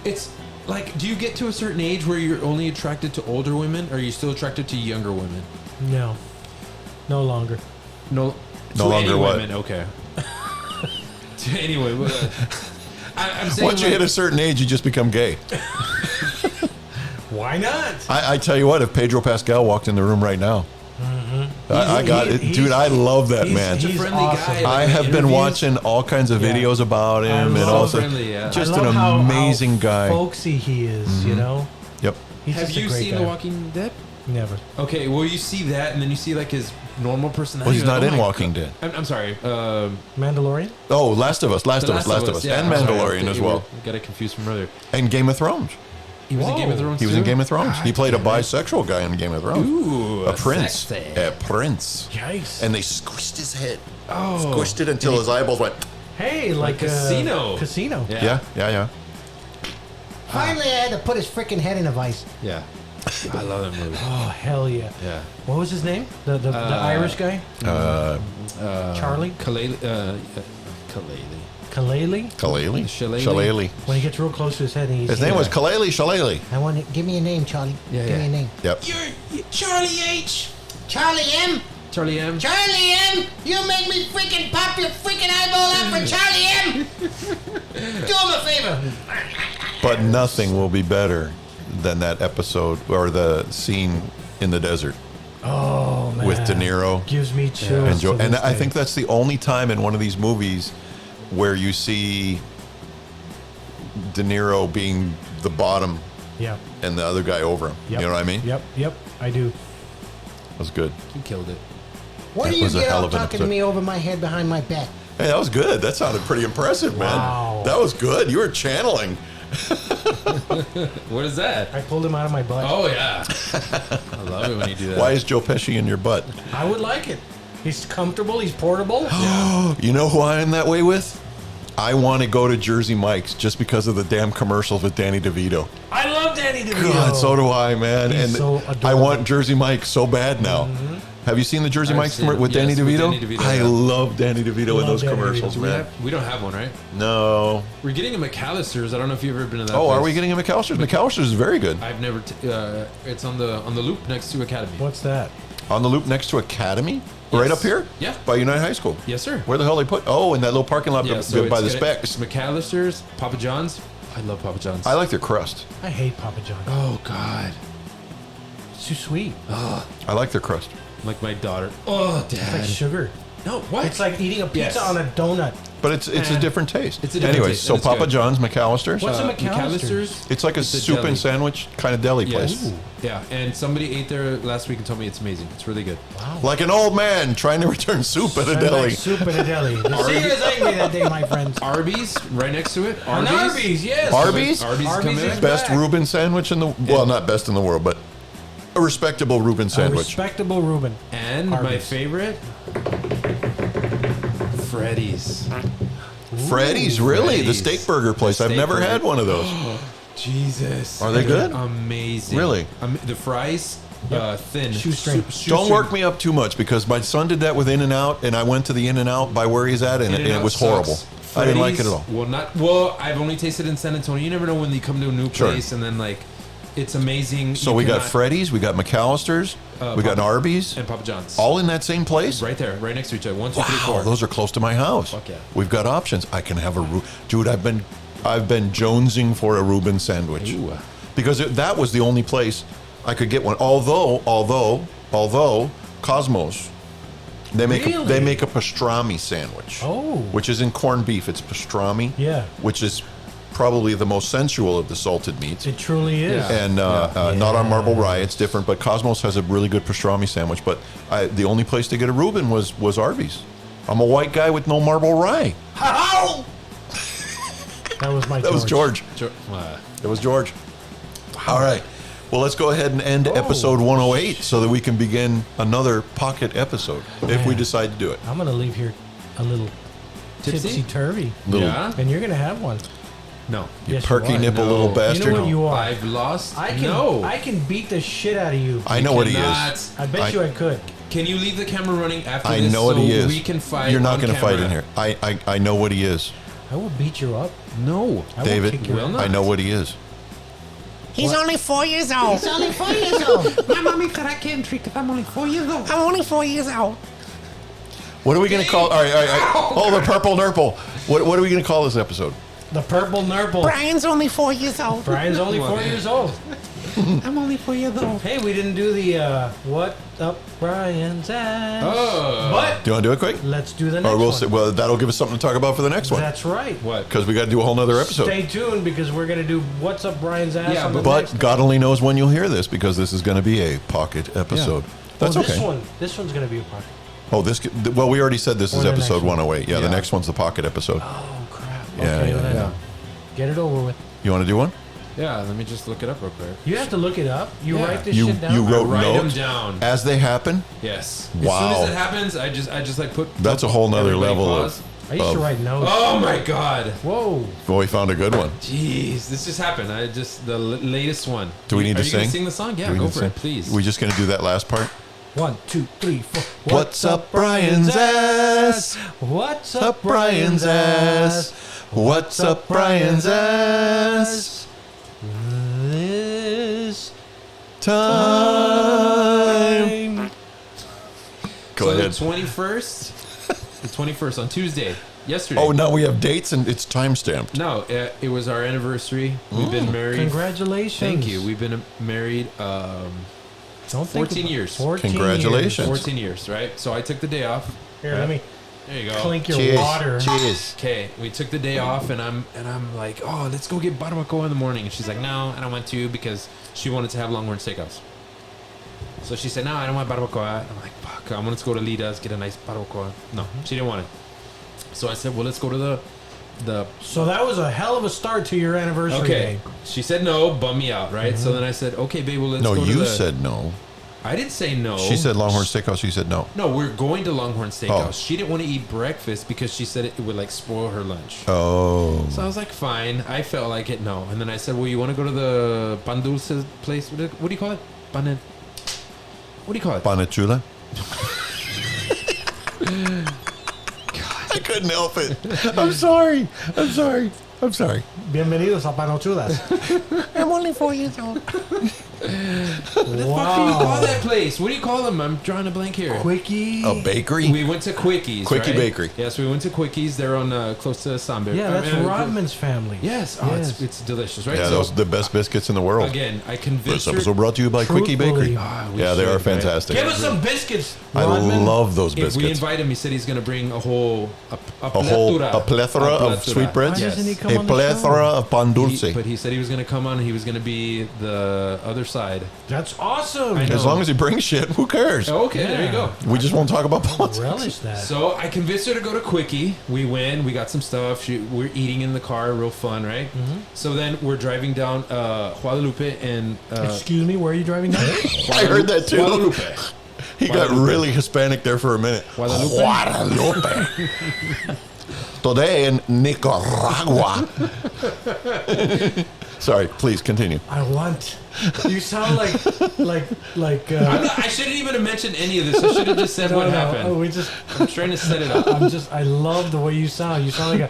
It's like, do you get to a certain age where you're only attracted to older women, or are you still attracted to younger women? no. No longer. No. No to longer any what? women, okay. Anyway, I'm saying Once you hit a certain age, you just become gay. Why not? I tell you what, if Pedro Pascal walked in the room right now, I got it. Dude, I love that man. he's a He's friendly awesome. guy. I Like, have been interviews- watching all kinds of Yeah. videos about him and so also friendly, yeah. just I an love how amazing guy. folksy he is, you know? Yep. He's Have just a you great seen guy. The Walking Dead? Never. Okay, well, you see that, and then you see like his normal personality. Well, he's You're not like, in oh my Walking God. Dead. I'm sorry. Mandalorian? Oh, Last of Us, The Last of Us, yeah, and I'm sorry. Mandalorian as well, Got it confused from earlier. and Game of Thrones. He was in Game of Thrones. He was in too? Game of Thrones. God He played a damn it. bisexual guy in Game of Thrones. Ooh, a prince. sexy. A prince. Yikes. And they squished his head. Oh, Squished it until his eyeballs went. Hey, like Casino. Casino. Yeah. Yeah. Finally, I had to put his freaking head in a vice. Yeah. I love that movie. Oh, hell yeah. Yeah. What was his name? The Irish guy? Charlie? Kalele. Kalele? Kalele. Shillelagh. Shillelagh. When he gets real close to his head, and he's His name was Kalele Shillelagh. I want to give me a name, Charlie. Yeah, give me yeah. a name. Yep. You're Charlie H. Charlie M. Charlie M. Charlie M. You make me freaking pop your freaking eyeball out for Charlie M. Do him a favor. But nothing will be better than that episode or the scene in the desert Oh, man. with De Niro Gives me chills. and Joe. to And this I day. think that's the only time in one of these movies where you see De Niro being the bottom Yeah. and the other guy over him. Yep. You know what I mean? Yep, I do. That was good. He killed it. What That do you was a get hell out of an talking to episode. me over my head behind my back? Hey, that was good. That sounded pretty impressive, man. Wow. That was good. You were channeling. What is that? I pulled him out of my butt. Oh yeah. I love it when you do that. Why is Joe Pesci in your butt? I would like it. He's comfortable. He's portable. You know who I am that way with? I want to go to Jersey Mike's just because of the damn commercials with Danny DeVito. I love Danny DeVito. God, so do I, man. He's and so I adorable. want Jersey Mike so bad now. Have you seen the Jersey I've Mike's seen it. with Yes, Danny with DeVito? Danny DeVito, I yeah. love Danny DeVito in Love those Danny commercials, DeVito. man. We don't have one, right? No. We're getting a McAllister's. I don't know if you've ever been to that. Oh, are place. we getting a McAllister's? McAllister's is very good. I've never. It's on the loop next to Academy. What's that? On the loop next to Academy? Right up here? Yeah. By United High School? Yes, sir. Where the hell they put? Oh, in that little parking lot Yeah, so by the it's Specs. McAllister's, Papa John's. I love Papa John's. I like their crust. I hate Papa John. Oh God, It's too sweet. I like their crust. like my daughter. Oh, It's like Dad. sugar. No, what? It's like eating a pizza Yes. on a donut. But it's a different taste. It's a different Anyways, taste, so and it's Papa good. John's, McAllister's. What's a McAllister's? It's like a It's a soup deli. and sandwich kind of deli place. Ooh. Yeah, and somebody ate there last week and told me it's amazing. It's really good. Like an old man trying to return soup at a I deli. like soup at a deli. The serious angry that day, my friends. Arby's right next to it. An Arby's, yes. Arby's? Arby's, Arby's come in. is Best back. Reuben sandwich in the well, not best in the world, but a respectable Reuben A sandwich. respectable Reuben. And my Arby's. favorite, Freddy's. Freddy's, really? The Freddy's. steak burger place. The I've steak never burger. had one of those. Jesus. Are they good? Amazing. Really? The fries, thin. Shoestring. Don't work me up too much because my son did that with In-N-Out, and I went to the In-N-Out by where he's at, and it was horrible. I didn't like it at all. Well, I've only tasted it in San Antonio. You never know when you come to a new Sure. place, and then like, it's amazing. So You we got cannot- Freddy's, we got McAllister's, we got an Arby's, and Papa John's. all in that same place. right there, right next to each other. 1, 2, 3, Wow, 4. those are close to my house. Fuck yeah. We've got options. I can have dude. I've been jonesing for a Reuben sandwich Ooh. because that was the only place I could get one. Although Cosmos, they make Really? a pastrami sandwich. Oh. which isn't corned beef. It's pastrami. Yeah. which is probably the most sensual of the salted meats. It truly is. Yeah. And not on Marble Rye, it's different. But Cosmos has a really good pastrami sandwich. But the only place to get a Reuben was Arby's. I'm a white guy with no Marble Rye. How? That was my That was George. Uh, It was George. All right. Well, let's go ahead and end episode 108 so that we can begin another pocket episode if we Man. decide to do it. I'm going to leave here a little Tipsy? tipsy-turvy. Little Yeah? And you're going to have one. No. Yes, perky you are. nipple No. little You bastard. You know what you are. I've lost. I can, no. I can beat the shit out of you. I know what he cannot. is. I bet you I could. Can you leave the camera running after I this know what so he is. we can fight? You're not on going to fight camera? in here. I know what he is. I will beat you up. No. I David, will kick your Will ass. not. I know what he is. He's only 4 years old. He's only 4 years old. My mommy said I can't drink if I'm only 4 years old. I'm only 4 years old. What are we going to call? All right. Oh, the purple nurple. What are we going to call this episode? The purple nurple. Brian's only 4 years old. Brian's only 4 years old. I'm only 4 years old. Hey, we didn't do the what up Brian's ass. Oh. But Do you want to do it quick? let's do the next Or we'll one. say, well, that'll give us something to talk about for the next one. That's right. What? Because we got to do a whole nother episode. Stay tuned because we're gonna do what's up Brian's ass. Yeah, on the But next. God only knows when you'll hear this because this is going to be a pocket episode. That's oh, okay. This one's gonna be a pocket. Oh, well, we already said this Or is the episode next one. 108. Yeah, the Yeah. next one's the pocket episode. Oh crap. Yeah, Okay, yeah, then yeah. Get it over with. You want to do one? Yeah, let me just look it up real quick. You have to look it up. You Yeah. write this You shit down. you wrote Write them notes down. as they happen. Yes. Wow. As soon as it happens, I just like put. That's a whole nother everybody level pause. of. I used to write notes. Oh my god. Whoa. Well, we found a good one. Jeez, this just happened. The latest one. Do we need Are to you gonna sing? sing the song? Do Yeah, we go need to for it, sing? please. We just going to do that last part? 1, 2, 3, 4. What's up, Brian's ass? What's Up Brian's ass. What's up, Brian's ass? This Time. Go so ahead. the 21st on Tuesday, yesterday. Oh, now we have dates and it's time stamped. No, it was our anniversary. We've been married. Congratulations. Thank you. We've been married Don't think 14 about- years. 14 Congratulations. 14 years, right? So I took the day off. Here, let me There you go. clink your Cheers. water. Cheers. Okay, we took the day off, and I'm like, oh, let's go get barbacoa in the morning. And she's like, no, I don't want to because she wanted to have Longhorn Steakhouse. So she said, no, I don't want barbacoa. I'm like, fuck, I'm gonna go to Lida's, get a nice barbacoa. No, she didn't want it. So I said, well, let's go to the. So that was a hell of a start to your anniversary Okay, day. she said no, bum me out, right? So then I said, okay, babe, well, let's No, go to you the. said no. I didn't say no. She said Longhorn Steakhouse. You said no. No, we're going to Longhorn Steakhouse. Oh. She didn't want to eat breakfast because she said it would like spoil her lunch. Oh. So I was like, fine. I felt like it, no. And then I said, well, you want to go to the pan dulce place? What do you call it? What do you call it? Panachula? I couldn't help it. I'm sorry. Bienvenidos a Panochulas. I'm only 4 years old. What do you call that place? What do you call them? I'm drawing a blank here. Quickie. A bakery? We went to Quickies. Quickie right? Bakery. Yes, we went to Quickies. They're on close to Samber. Yeah, that's I mean, Rodman's family. Yes. Oh, Yes. It's delicious, right? Yeah, So, those are the best biscuits in the world. again, I This convinced her. episode brought to you by Quickie Truthfully. Bakery. Ah, we Yeah, they should, are right? fantastic. Give us some biscuits, I Rodman. love those If we biscuits. invite him, he said he's going to bring a plethora of sweetbreads. Why doesn't he come A on the plethora show? of pan dulce. But he said he was going to come on. He was going to be the other side. That's awesome. I know. As long as he brings shit, who cares? Okay, there you go. We just won't talk about politics. Relish that. So I convinced her to go to Quickie. We went. We got some stuff. We're eating in the car. Real fun, right? So then we're driving down Guadalupe and Excuse me, where are you driving down? I heard that too. Guadalupe. He got really Hispanic there for a minute. Guadalupe? Guadalupe. Today in Nicaragua. Sorry, please continue. I want. You sound like. I shouldn't even have mentioned any of this. I should have just said what happened. We just. I'm trying to set it up. I love the way you sound. You sound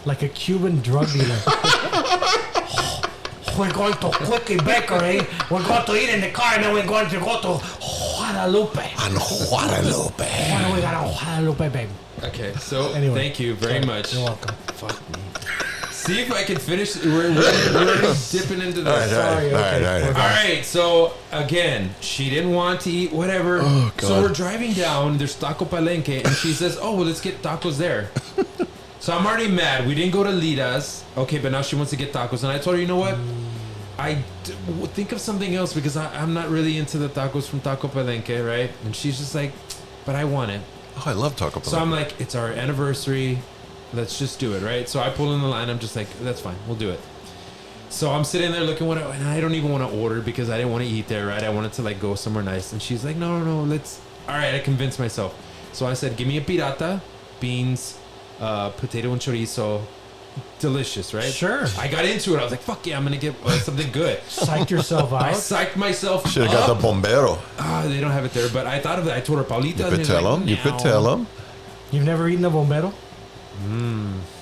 like a Cuban drug dealer. We're going to Quickie Bakery. We're going to eat in the car, and then we're going to go to Guadalupe. On Guadalupe. What do we got on Guadalupe, babe? Okay, so Anyway. thank you very much. You're welcome. Fuck me. See if I can finish. We're already dipping into this. All right, Sorry, all okay. right. All right, so again, she didn't want to eat whatever. Oh, God. So we're driving down. There's Taco Palenque, and she says, "Oh, well, let's get tacos there." So I'm already mad. We didn't go to Lida's. Okay, but now she wants to get tacos, and I told her, you know what? Think of something else because I'm not really into the tacos from Taco Palenque, right? And she's just like, "But I want it." Oh, I love Taco Bell. So I'm like, it's our anniversary. Let's just do it, right? So I pull in the line. I'm just like, that's fine. We'll do it. So I'm sitting there looking what, and I don't even want to order because I didn't want to eat there, right? I wanted to like go somewhere nice. And she's like, no, let's. All right, I convinced myself. So I said, give me a pirata, beans, potato and chorizo. Delicious, right? Sure. I got into it. I was like, fuck yeah, I'm going to get something good. Psych yourself I out. psyched myself Should have got the bombero. They don't have it there, but I thought of that. I told her, Paulita. You and could they're tell like, him. You "No." could tell him. You've never eaten a bombero?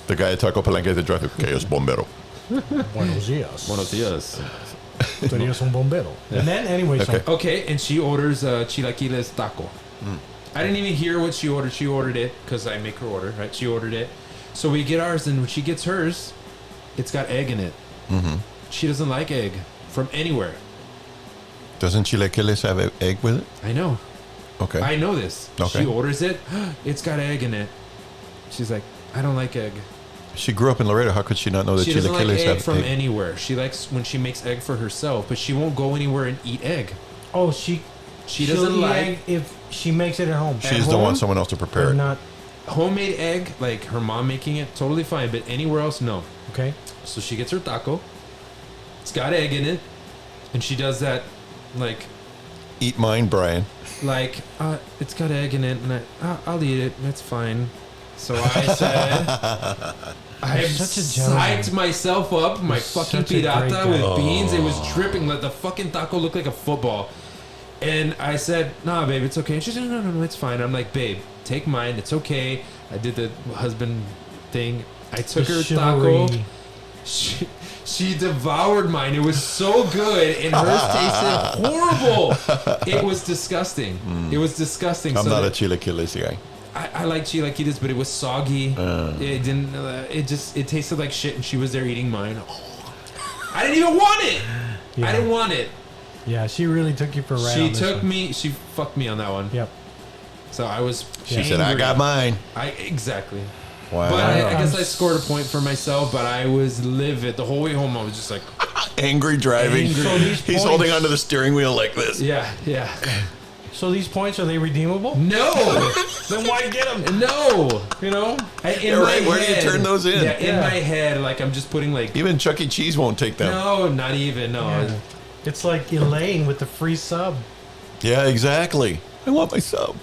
The guy at Taco Palenque de traffic. Okay, it's bombero. Buenos dias. Buenos dias. Tenías un bombero. And then, anyway, Okay. so Okay, and she orders chilaquiles taco. I didn't even hear what she ordered. She ordered it because I make her order, right? She ordered it. So we get ours, and when she gets hers, it's got egg in it. She doesn't like egg from anywhere. Doesn't chilaquiles have an egg with it? I know. Okay. I know this. Okay. She orders it. It's got egg in it. She's like, I don't like egg. She grew up in Laredo. How could she not know that She doesn't like chilaquiles egg have from egg? anywhere. She likes when she makes egg for herself, but she won't go anywhere and eat egg. oh, she She she'll doesn't eat like egg if she makes it at home. At She's the home? one someone else to prepare Or it. not. homemade egg, like her mom making it, totally fine, but anywhere else, no. Okay. So she gets her taco. It's got egg in it, and she does that, like, Eat mine, Brian. it's got egg in it, and I'll eat it. It's fine. So I said, I such a gentleman. psyched myself up, my You're fucking such a great pirata guy. with beans. It was dripping. Like the fucking taco looked like a football. And I said, nah, babe, it's okay. And she said, no, it's fine. I'm like, babe, take mine. It's okay. I did the husband thing. I took her taco. Chivalry. She devoured mine. It was so good, and hers tasted horrible. It was disgusting. It was disgusting. I'm So not a that- chilaquiles guy. I like chilaquiles, but it was soggy. It didn't. It tasted like shit, and she was there eating mine. I didn't even want it. Yeah. I didn't want it. Yeah, she really took you for a ride. She on this took one. me. She fucked me on that one. Yep. So I was. She said, I got mine. Exactly. Wow. But I guess I'm I scored a point for myself. But I was livid the whole way home. I was just like, Angry driving. Angry. So these He's points- holding onto the steering wheel like this. yeah. So these points, are they redeemable? No. Then why get them? No. You know? In Yeah, my right, where do you head- turn those in? Yeah, in Yeah. my head, like I'm just putting like. Even Chuck E. Cheese won't take them. No, not even. No. Yeah. It's like Elaine with the free sub. Yeah, exactly. I want my sub.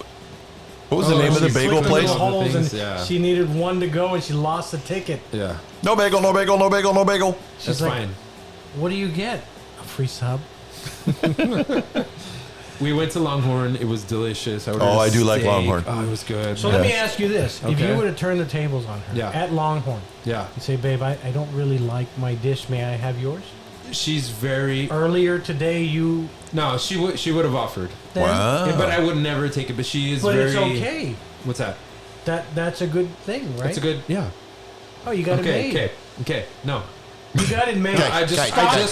What was the name of the she's bagel flicking place? little Holes things, and yeah. she needed one to go and she lost the ticket. Yeah. No bagel, no bagel, no bagel, no bagel. She's That's like, fine. What do you get? A free sub. We went to Longhorn. It was delicious. ordered Oh, I do like steak. Longhorn. Oh, it was good. So let me ask you this: If Okay. you were to turn the tables on her Yeah. at Longhorn Yeah. and say, "Babe, I don't really like my dish. May I have yours?" She's very. Earlier today, you. No, she would have offered. Then, Wow. Yeah, but I would never take it. But she is But very. it's okay. What's that? That's a good thing, right? That's a good. Yeah. Oh, you got Okay. it made. Okay. No. You got it made. Okay. I just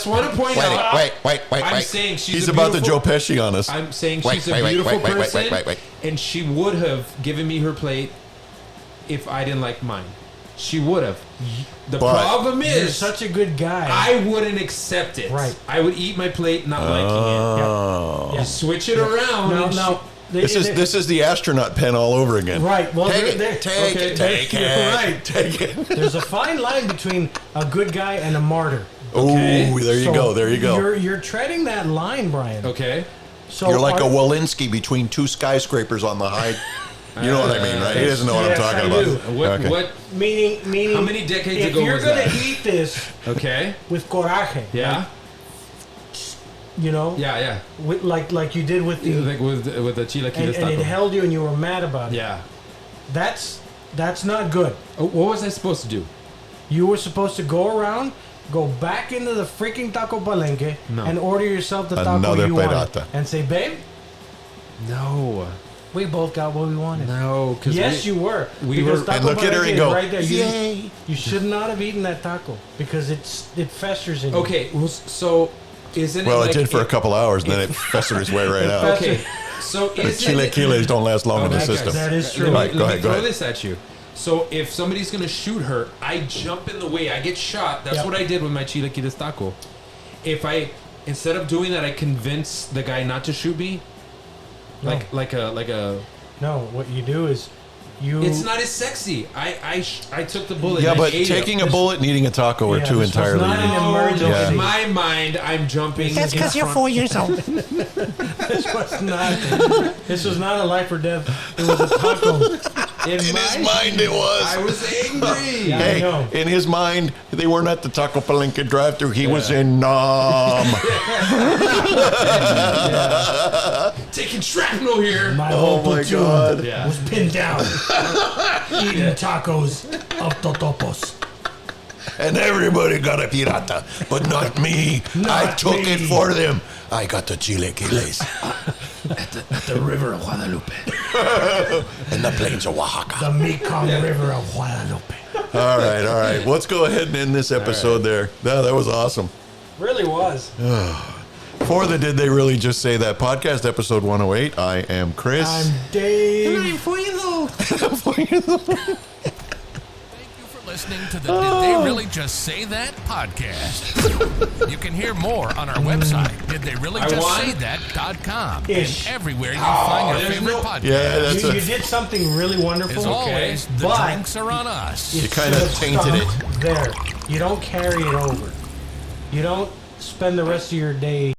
Okay. want to point out. Wait. I'm saying she's He's a about to Joe beautiful- Pesci on us. I'm saying Wait, she's a wait, wait, beautiful wait, wait, wait, person, wait, wait. and she would have given me her plate if I didn't like mine. She would have. The But- problem You're is, such a good guy. I wouldn't accept it. Right. I would eat my plate not liking Oh. it. You switch it around. No, and no. This is the astronaut pen all over again. Right. Well, Take there- it, there- take it, there- take you're it. right. Take it. There's a fine line between a good guy and a martyr. Okay. Ooh, there you So go. There you go. You're treading that line, Brian. Okay. So You're like are- a Walensky between two skyscrapers on the high. You know what I mean, right? He doesn't know what Yes, I'm talking I about. do. What? Okay. What? Meaning. How many decades if ago you're was gonna that? eat this Okay. with coraje, Yeah. you know, Yeah. with, like you did with the, Like with the chilaquiles and it taco. held you, and you were mad about it. Yeah. That's not good. Oh, what was I supposed to do? You were supposed to go around, go back into the freaking Taco Palenque, No. and order yourself the taco Another you wanted, pirata. and say, "Babe, No. we both got what we wanted." No. Because Yes, you were. we Because were- Taco And look at her Palenque and is go, right there. "Yay." You should not have eaten that taco because it festers in you. Okay. Well, so isn't Well, it like it did for a couple hours, and then it festered its way right out. Okay. So The isn't it- chilaquiles don't last long in the Okay, system. That is true. Let me, Right, go let me ahead, go throw ahead. this at you. So if somebody's gonna shoot her, I jump in the way. I get shot. That's Yep. what I did with my chilaquiles taco. If I instead of doing that, I convince the guy not to shoot me. Like a No, what you do is It's not as sexy. I took the bullet. Yeah, and I but ate taking it. a bullet and eating a taco are Yeah, two this was entirely. not an different. emergency. Yeah. In my mind, I'm jumping. That's because you're 4 years old. This was not a life or death. It was a taco. In In his mind, it was. I was angry. Yeah. I Hey, know. in his mind, they weren't at the Taco Palenque drive-thru. He was in Nam. Taking shrapnel here. My Oh whole my platoon God. Yeah. was pinned down, eating tacos of totopos. And everybody got a pirata, but not me. I Not took me. it for them. I got the chilequiles The river of Guadalupe. in the plains of Oaxaca. The Mekong River of Guadalupe. All right. Let's go ahead and end this episode there. No, that was awesome. Really was. For the Did They Really Just Say That podcast, episode 108, I am Chris. I'm Dave. I'm 4 years old. Thank you for listening to the Did They Really Just Say That podcast. You can hear more on our website, didtheyreallyjustsaythat.com, Ish. and everywhere you find your there's favorite no- podcast. Yeah, that's You did something really wonderful. As always, the but drinks are on us. You kind of should have tainted it. stopped there. You don't carry it over. You don't spend the rest of your day